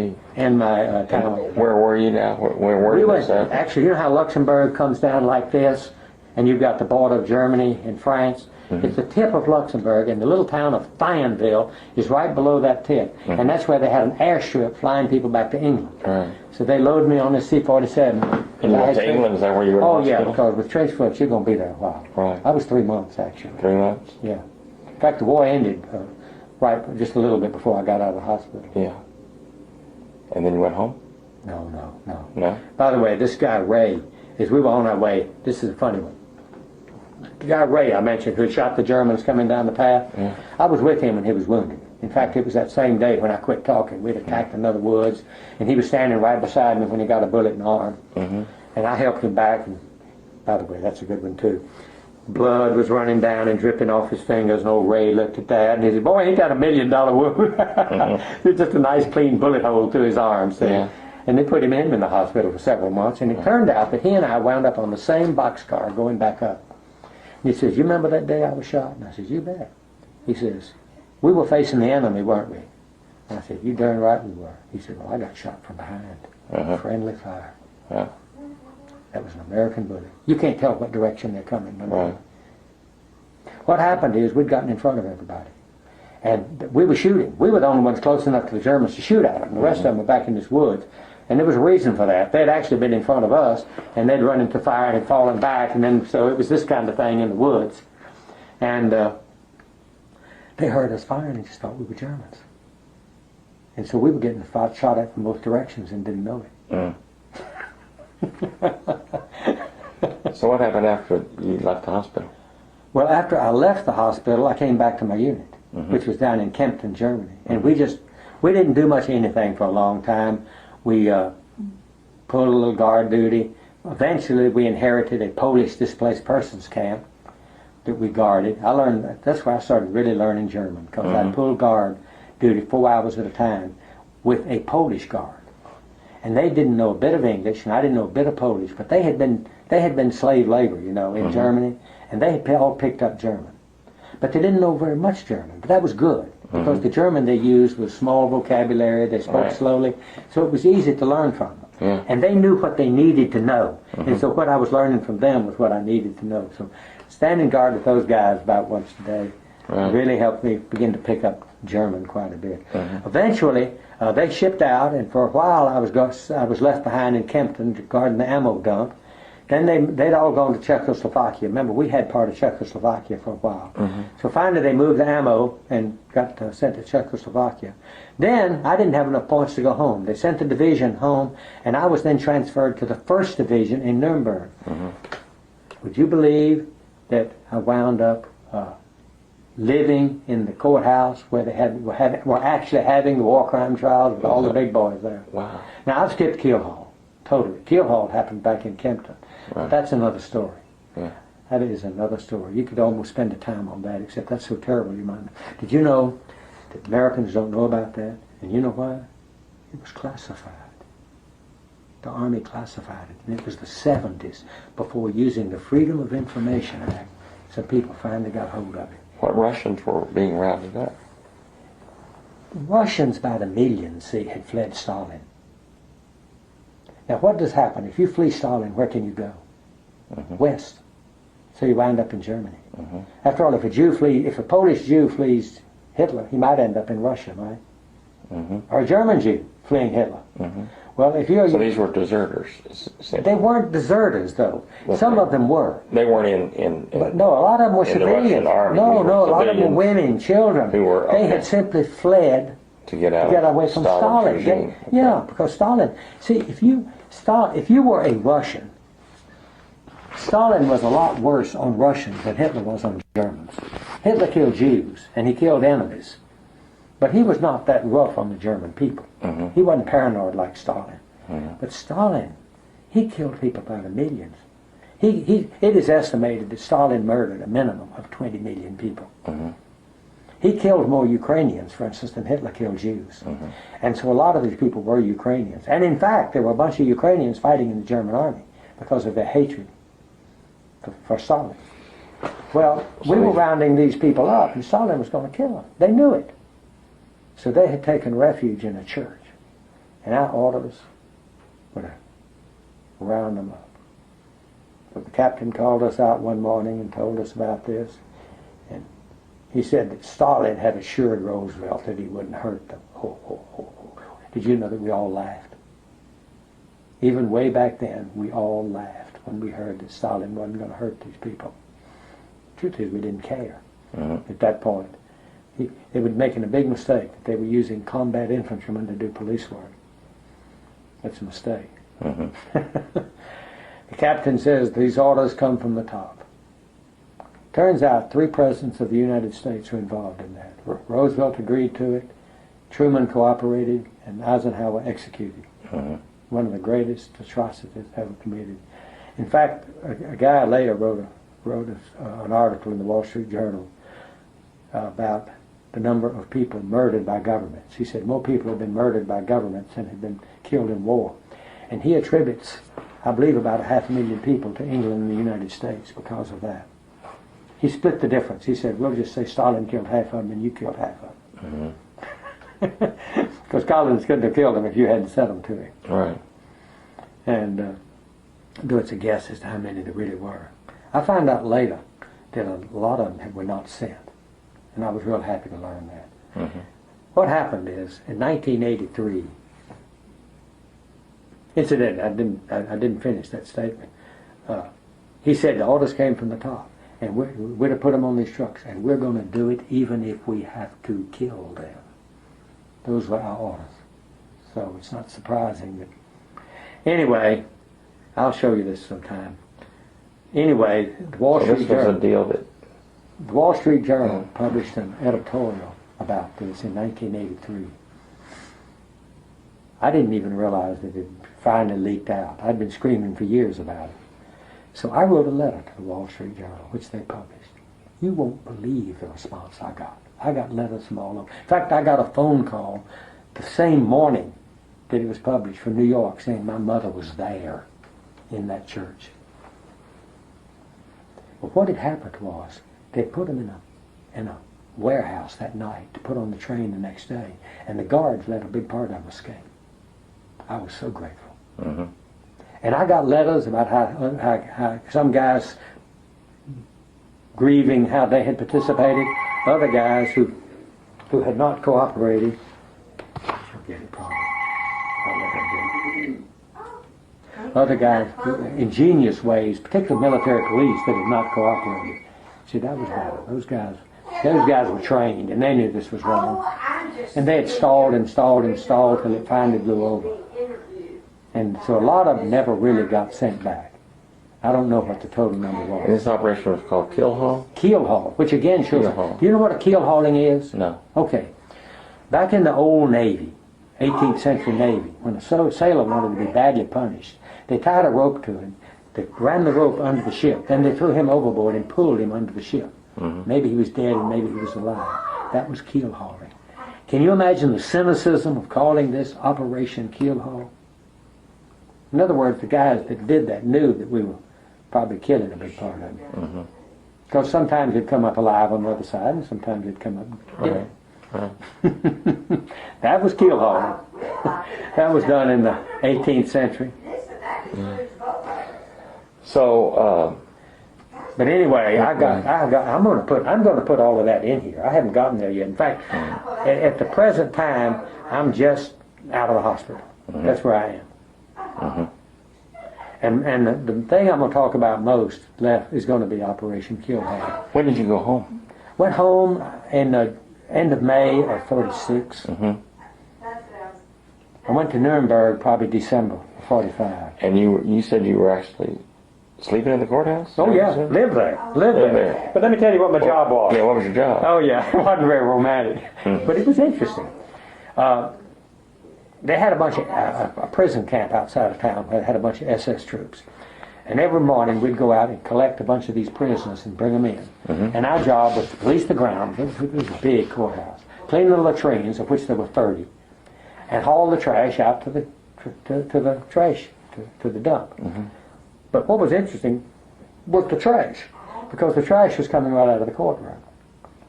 Where were you now? Where were you? Actually, you know how Luxembourg comes down like this, and you've got the border of Germany and France? It's the tip of Luxembourg, and the little town of Thineville is right below that tip. And that's where they had an airstrip flying people back to England. So they loaded me on this C-47. You went to England? Is that where you were? Oh, yeah, because with trench foot, you're going to be there a while. I was 3 months, actually. 3 months? Yeah. In fact, the war ended just a little bit before I got out of the hospital. Yeah. And then you went home? No. By the way, this guy, Ray, as we were on our way, this is a funny one. The guy Ray I mentioned who shot the Germans coming down the path, I was with him when he was wounded. In fact, it was that same day when I quit talking. We'd attacked another woods, and he was standing right beside me when he got a bullet in the arm. And I helped him back. And by the way, that's a good one too. Blood was running down and dripping off his fingers, and old Ray looked at that, and he said, "Boy, he got $1 million wound." It's just a nice clean bullet hole through his arm. See? Yeah. And they put him in the hospital for several months, and it turned out that he and I wound up on the same boxcar going back up. And he says, "You remember that day I was shot?" And I said, "You bet." He says, "We were facing the enemy, weren't we?" And I said, "You darn right we were." He said, "Well, I got shot from behind. Friendly fire." That was an American bullet. You can't tell what direction they're coming. Right. What happened is we'd gotten in front of everybody. And we were shooting. We were the only ones close enough to the Germans to shoot at them. The rest of them were back in this woods. And there was a reason for that. They'd actually been in front of us, and they'd run into fire and had fallen back. And then, so it was this kind of thing in the woods. And they heard us firing and just thought we were Germans. And so we were getting shot at from both directions and didn't know it. So what happened after you left the hospital? Well, after I left the hospital, I came back to my unit, which was down in Kempten, Germany. And we didn't do much of anything for a long time. We pulled a little guard duty. Eventually, we inherited a Polish displaced persons camp that we guarded. I learned that's where I started really learning German, because I pulled guard duty 4 hours at a time with a Polish guard. And they didn't know a bit of English, and I didn't know a bit of Polish, but they had been slave labor, in Germany, and they had all picked up German. But they didn't know very much German, but that was good, because the German they used was small vocabulary, they spoke slowly, so it was easy to learn from them. And they knew what they needed to know, and so what I was learning from them was what I needed to know. So standing guard with those guys about once a day really helped me begin to pick up German quite a bit. Eventually, they shipped out, and for a while I was left behind in Kempten guarding the ammo dump. Then they'd all gone to Czechoslovakia. Remember, we had part of Czechoslovakia for a while. So finally they moved the ammo and got sent to Czechoslovakia. Then I didn't have enough points to go home. They sent the division home, and I was then transferred to the 1st Division in Nuremberg. Would you believe that I wound up living in the courthouse where they were actually having the war crime trials with all the big boys there? Wow. Now, I've skipped Kill Hall, totally. Kill Hall happened back in Kempten. But that's another story. That is another story. You could almost spend the time on that, except that's so terrible. You might. Did you know that Americans don't know about that? And you know why? It was classified. The Army classified it. And it was the 70s, before using the Freedom of Information Act, so people finally got hold of it. What Russians were being rounded up? Russians by the millions, had fled Stalin. Now, what does happen? If you flee Stalin, where can you go? West. So you wind up in Germany. After all, if a Polish Jew flees Hitler, he might end up in Russia, right? Or a German Jew fleeing Hitler. Well, if you're... So these were deserters? They weren't deserters, though. Some of them were. They weren't in but no, a lot of them were civilians. The Russian army. No, a lot of them were women, children. They had simply fled to get away from Stalin. Yeah, because Stalin... See, if you were a Russian, Stalin was a lot worse on Russians than Hitler was on Germans. Hitler killed Jews, and he killed enemies. But he was not that rough on the German people. He wasn't paranoid like Stalin. But Stalin, he killed people by the millions. It is estimated that Stalin murdered a minimum of 20 million people. He killed more Ukrainians, for instance, than Hitler killed Jews. And so a lot of these people were Ukrainians. And in fact, there were a bunch of Ukrainians fighting in the German army because of their hatred for Stalin. Well, we were rounding these people up, and Stalin was going to kill them. They knew it. So they had taken refuge in a church. And our orders were to round them up. But the captain called us out one morning and told us about this. And he said that Stalin had assured Roosevelt that he wouldn't hurt them. Did you know that we all laughed? Even way back then, we all laughed when we heard that Stalin wasn't going to hurt these people. The truth is, we didn't care at that point. They were making a big mistake that they were using combat infantrymen to do police work. That's a mistake. The captain says these orders come from the top. Turns out 3 presidents of the United States were involved in that. Roosevelt agreed to it, Truman cooperated, and Eisenhower executed. One of the greatest atrocities ever committed. In fact, a guy later wrote an article in the Wall Street Journal about the number of people murdered by governments. He said more people have been murdered by governments than have been killed in war. And he attributes, I believe, about 500,000 people to England and the United States because of that. He split the difference. He said, we'll just say Stalin killed half of them and you killed half of them. Because Collins couldn't have killed them if you hadn't sent them to him. Right. And though it's a guess as to how many there really were. I found out later that a lot of them were not sent. And I was real happy to learn that. What happened is, in 1983, incidentally, I didn't finish that statement. He said the orders came from the top, and we're to put them on these trucks, and we're going to do it even if we have to kill them. Those were our orders. So it's not surprising that. Anyway, I'll show you this sometime. Anyway, the Wall Street Journal. A deal that. The Wall Street Journal published an editorial about this in 1983. I didn't even realize that it finally leaked out. I'd been screaming for years about it. So I wrote a letter to the Wall Street Journal, which they published. You won't believe the response I got. I got letters from all over. In fact, I got a phone call the same morning that it was published from New York saying my mother was there in that church. Well, what had happened was they put him in a warehouse that night to put on the train the next day, and the guards let a big part of him escape. I was so grateful. And I got letters about how some guys grieving how they had participated, other guys who had not cooperated. She'll get it probably. I'll let her do it. Other guys, ingenious ways, particularly military police that had not cooperated. See, that was bad. Those guys were trained, and they knew this was wrong. And they had stalled and stalled and stalled till it finally blew over. And so a lot of them never really got sent back. I don't know what the total number was. And this operation was called keel haul? Keel haul, which again shows. Do you know what a keel hauling is? No. Okay. Back in the old Navy, 18th century Navy, when a sailor wanted to be badly punished, they tied a rope to him. They ran the rope under the ship. Then they threw him overboard and pulled him under the ship. Maybe he was dead and maybe he was alive. That was keel hauling. Can you imagine the cynicism of calling this Operation Keel Haul? In other words, the guys that did that knew that we were probably killing a big part of it. Because sometimes they'd come up alive on the other side, and sometimes they'd come up dead. That was keel hauling. That was done in the 18th century. So, but anyway, I'm going to put all of that in here. I haven't gotten there yet. In fact, at the present time, I'm just out of the hospital. That's where I am. And the thing I'm going to talk about most left is going to be Operation Keel Haul. when did you go home? Went home in the end of May of 36. I went to Nuremberg probably December of 45. And you said you were actually sleeping in the courthouse? Oh yeah, lived there. But let me tell you what my job was. Yeah, what was your job? Oh yeah, it wasn't very romantic, but it was interesting. They had a bunch of a prison camp outside of town where they had a bunch of SS troops. And every morning we'd go out and collect a bunch of these prisoners and bring them in. And our job was to police the ground. It was a big courthouse. Clean the latrines, of which there were 30, and haul the trash out to the trash, to the dump. But what was interesting was the trash, because the trash was coming right out of the courtroom.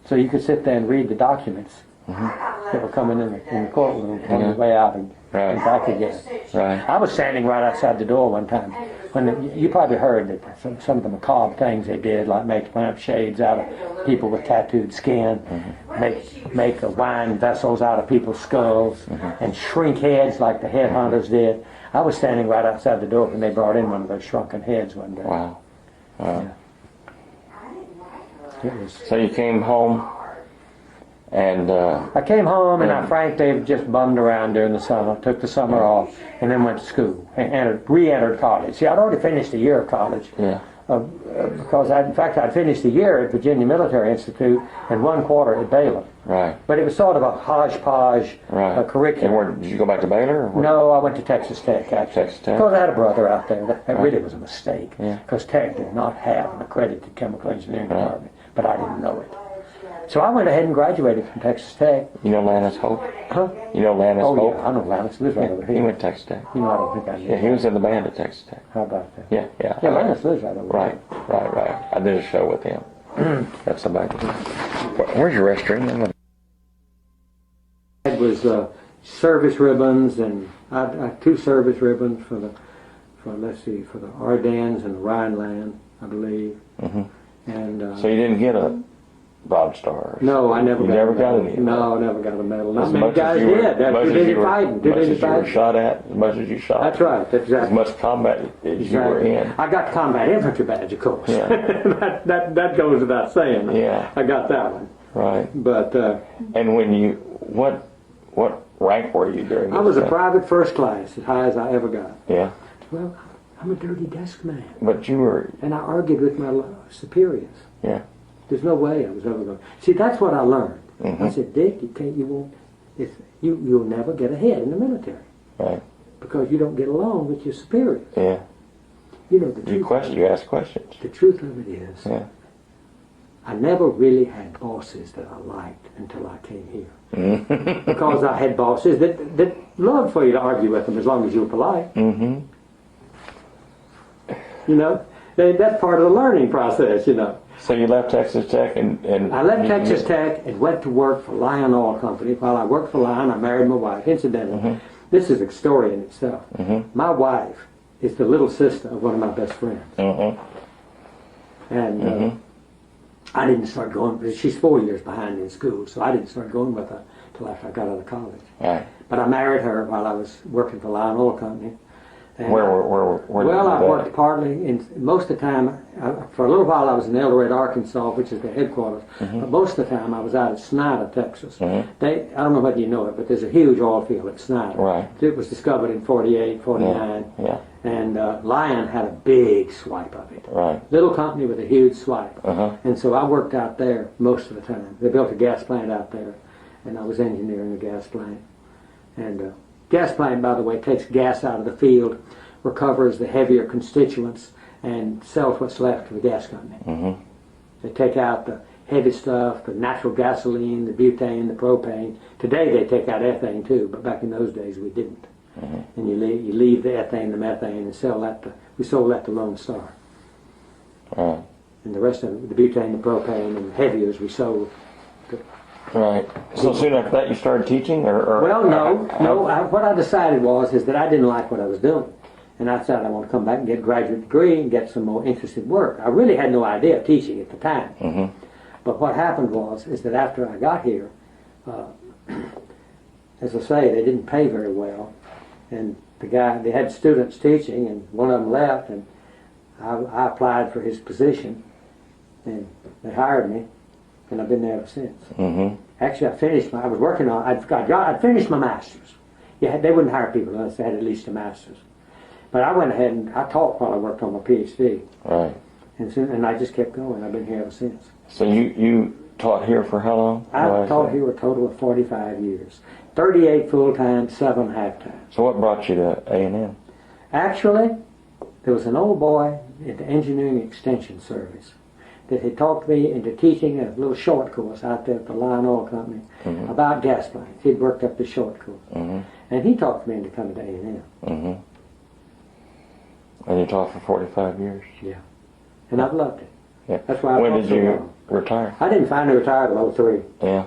So you could sit there and read the documents that were coming in the courtroom on the way out and back again. I was standing right outside the door one time when you probably heard that some of the macabre things they did, like make lampshades out of people with tattooed skin, make wine vessels out of people's skulls, and shrink heads like the headhunters did. I was standing right outside the door when they brought in one of those shrunken heads one day. Wow. Yeah. It was. So you came home, and I came home and I frankly just bummed around during the summer, took the summer off, and then went to school and re-entered college. See, I'd already finished a year of college. because in fact I'd finished a year at Virginia Military Institute and 1 quarter at Baylor. Right. But it was sort of a hodgepodge curriculum. And where, did you go back to Baylor? Or where? No, I went to Texas Tech, actually. Texas Tech. Because I had a brother out there. That really was a mistake. Yeah. Because Tech did not have an accredited chemical engineering department. But I didn't know it. So I went ahead and graduated from Texas Tech. You know Lannis Hope? Huh? You know Lannis Oh, Hope? yeah, I know Lannis. He lives right over here. He went to Texas Tech. You know, I don't think I knew. Yeah, he was in the band at Texas Tech. How about that? Yeah. Yeah, Lannis lives right over Right. I did a show with him. That's about it. Where's your restroom? It was service ribbons, and I had 2 service ribbons for the Ardennes and the Rhineland, I believe. Mm-hmm. And So you didn't get a Broad Star? no, I never. You got never a got medal. any? No, I never got a medal. Not As many much guys as you were, did. as much Did as any you were, fighting? as Did much any as you were fighting? shot at, as much as you shot. That's right. That's As exactly. much combat as you were in. I got the combat infantry badge, of course. Yeah. that goes without saying. Yeah. I got that one. Right. But And when you, what rank were you during I this was a time? private first class, as high as I ever got. Yeah. Well, I'm a dirty desk man, But you were, and I argued with my superiors. yeah. There's no way I was ever going. See, that's what I learned. Mm-hmm. I said, Dick, you'll never get ahead in the military Right. because you don't get along with your superiors. Yeah. You know the truth. You ask questions. The truth of it is, Yeah. I never really had bosses that I liked until I came here. Mm-hmm. Because I had bosses that loved for you to argue with them as long as you were polite. Mm-hmm. You know, that's part of the learning process. You know. So you left Texas Tech and I left Texas Tech and went to work for Lion Oil Company. While I worked for Lion, I married my wife. Incidentally, this is a story in itself. My wife is the little sister of one of my best friends. And I didn't start going, she's 4 years behind in school, so I didn't start going with her till after I got out of college. Right. But I married her while I was working for Lion Oil Company. And Where well, did you I do worked that? partly, most of the time, for a little while I was in El Dorado, Arkansas, which is the headquarters, but most of the time I was out at Snyder, Texas. I don't know whether you know it, but there's a huge oil field at Snyder. Right. It was discovered in 48, 49, Yeah. and Lion had a big swipe of it. Right. Little company with a huge swipe. Uh-huh. And so I worked out there most of the time. They built a gas plant out there, and I was engineering the gas plant. And gas plant, by the way, takes gas out of the field, recovers the heavier constituents, and sells what's left to the gas company. They take out the heavy stuff, the natural gasoline, the butane, the propane. Today they take out ethane too, but back in those days we didn't. And you leave the ethane, the methane, and sell that we sold that to Lone Star. Right. And the rest of it, the butane, the propane, and the heaviers we sold. Right. So soon after that you started teaching, or Well, no. What I decided is that I didn't like what I was doing. And I decided I want to come back and get a graduate degree and get some more interesting work. I really had no idea of teaching at the time. But what happened is that after I got here, as I say, they didn't pay very well. And they had students teaching, and one of them left, and I applied for his position, and they hired me, and I've been there ever since. Actually, I'd finished my master's. Yeah, they wouldn't hire people unless they had at least a master's. But I went ahead and I taught while I worked on my PhD. Right. And I just kept going. I've been here ever since. So you taught here for how long? I've taught here a total of 45 years. 38 full-time, 7 half-time. So what brought you to A&M? Actually, there was an old boy at the Engineering Extension Service that had talked me into teaching a little short course out there at the Lion Oil Company about gas plants. He'd worked up the short course. And he talked me into coming to A&M. And you taught for 45 years? Yeah. And I've loved it. Yeah. That's why I When taught did so you long. retire? I didn't finally retire till 03. Yeah.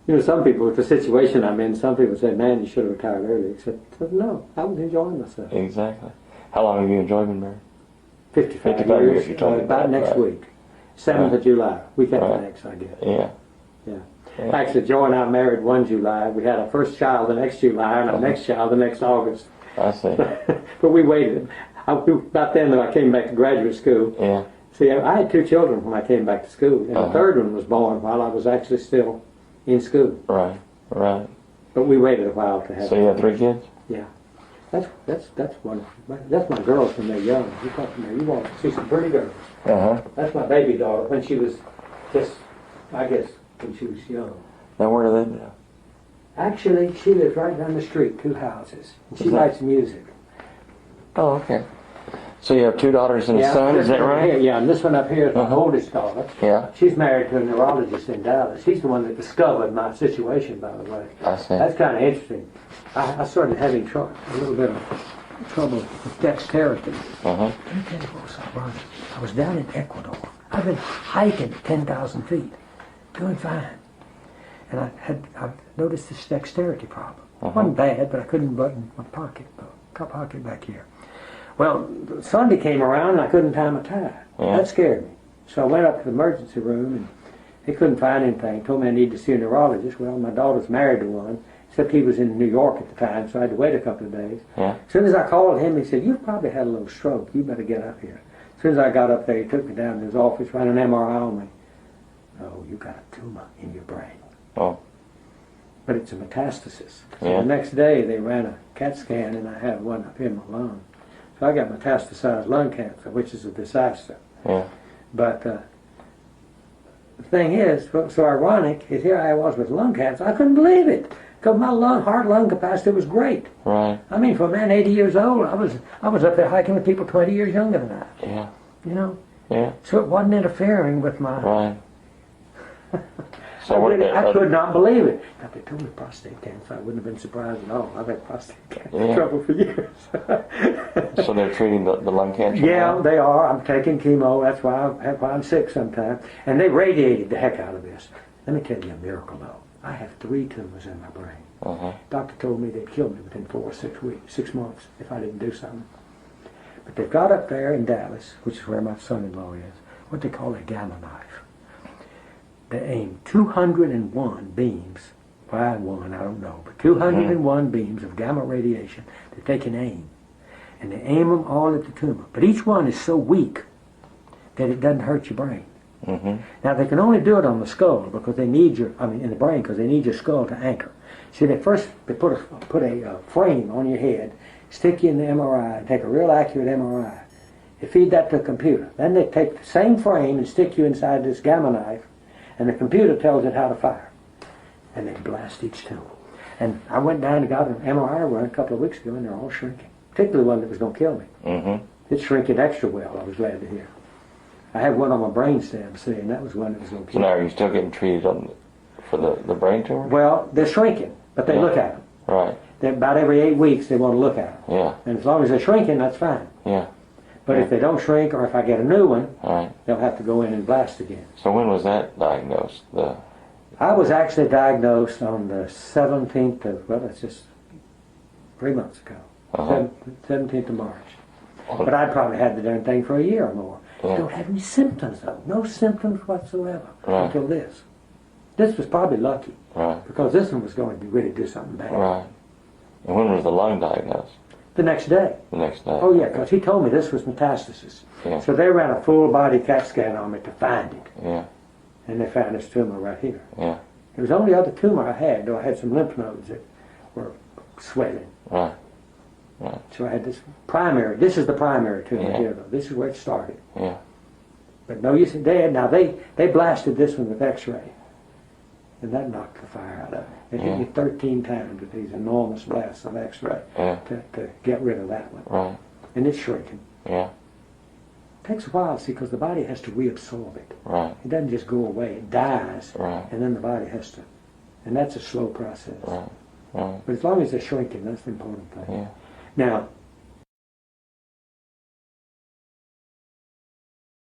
You know, some people, with the situation I'm in, some people say, man, you should have retired early. I said, no, I was enjoying myself. Exactly. How long have you enjoyed being married? 55 years, years, you told me about that, next right. week. 7th of July. Week after Right. next, I guess. Yeah. Yeah. Yeah. Actually, Joe and I married 1 July. We had our first child the next July and our next child the next August. I see. But we waited. About then, I came back to graduate school. Yeah. See, I had 2 children when I came back to school, and the third one was born while I was actually still in school. Right. Right. But we waited a while to have So you have 3 kids? Yeah. That's one. That's my girls when they're young. You talk to me. You want to see some pretty girls. That's my baby daughter when she was just, I guess, when she was young. Now where do they live? Actually, she lives right down the street, 2 houses. And she writes music. Oh, okay. So you have 2 daughters and a son, is that right? Here, yeah, and this one up here is my oldest daughter. Yeah. She's married to a neurologist in Dallas. He's the one that discovered my situation, by the way. I see. That's kind of interesting. I started having a little bit of trouble with dexterity. Uh-huh. Let me tell you what was so funny. I was down in Ecuador. I've been hiking 10,000 feet, doing fine. And I noticed this dexterity problem. It wasn't bad, but I couldn't button my pocket back here. Well, Sunday came around and I couldn't tie my tie. Yeah. That scared me. So I went up to the emergency room and they couldn't find anything. Told me I needed to see a neurologist. Well, my daughter's married to one, except he was in New York at the time, so I had to wait a couple of days. Yeah. As soon as I called him, he said, "You've probably had a little stroke. You better get up here." As soon as I got up there, he took me down to his office, ran an MRI on me. "Oh, you got a tumor in your brain." Oh. But it's a metastasis. So Yeah. the next day they ran a CAT scan and I had one up here in my lung. So I got metastasized lung cancer, which is a disaster. Yeah. But the thing is, what's so ironic is here I was with lung cancer. I couldn't believe it because my heart lung capacity was great. Right. I mean, for a man 80 years old, I was up there hiking with people 20 years younger than I. Yeah. You know. Yeah. So it wasn't interfering with my. Right. So I could not believe it. Now, if they told me prostate cancer, I wouldn't have been surprised at all. I've had prostate cancer trouble for years. So they're treating the lung cancer? Yeah, now? they are. I'm taking chemo. That's why I'm sick sometimes. And they radiated the heck out of this. Let me tell you a miracle, though. I have 3 tumors in my brain. Uh-huh. Doctor told me they'd kill me within 4 or 6 weeks, 6 months, if I didn't do something. But they've got up there in Dallas, which is where my son-in-law is, what they call a gamma knife. They aim 201 beams, why one, I don't know, but 201 beams of gamma radiation that they can aim. And they aim them all at the tumor. But each one is so weak that it doesn't hurt your brain. Mm-hmm. Now they can only do it on the skull because they need in the brain because they need your skull to anchor. See, they put a frame on your head, stick you in the MRI, and take a real accurate MRI. They feed that to a computer. Then they take the same frame and stick you inside this gamma knife, and the computer tells it how to fire. And they blast each tumor. And I went down and got an MRI run a couple of weeks ago, and they're all shrinking. Particularly one that was going to kill me. Mm-hmm. It's shrinking extra well, I was glad to hear. I had one on my brainstem, see, and that was one that was going to So kill now me. are you still getting treated for the brain tumor? Well, they're shrinking, but they look at them. Right. About every 8 weeks, they want to look at them. Yeah. And as long as they're shrinking, that's fine. Yeah. But if they don't shrink, or if I get a new one, Right. they'll have to go in and blast again. So when was that diagnosed? I was actually diagnosed on the 17th of, well, it's just 3 months ago. Uh-huh. 17th of March. But I'd probably had the darn thing for a year or more. Yeah. Don't have any symptoms, though. No symptoms whatsoever Right. until this. This was probably lucky Right. because this one was going to really do something bad. Right. And when was the lung diagnosed? The next day. The next day. Oh, yeah, because he told me this was metastasis. Yeah. So they ran a full-body CAT scan on me to find it. Yeah. And they found this tumor right here. Yeah. It was the only other tumor I had, though I had some lymph nodes that were swelling. Right. Right. So I had this primary. This is the primary tumor Yeah. here, though. This is where it started. Yeah. But no use in dead. Now, they blasted this one with X-ray. And that knocked the fire out of it. It hit me 13 times with these enormous blasts of X-ray Yeah. to get rid of that one. Right. And it's shrinking. Yeah. It takes a while, see, because the body has to reabsorb it. Right. It doesn't just go away. It dies. Right. And then the body has to. And that's a slow process. Right. Right. But as long as they're shrinking, that's the important thing. Yeah. Now,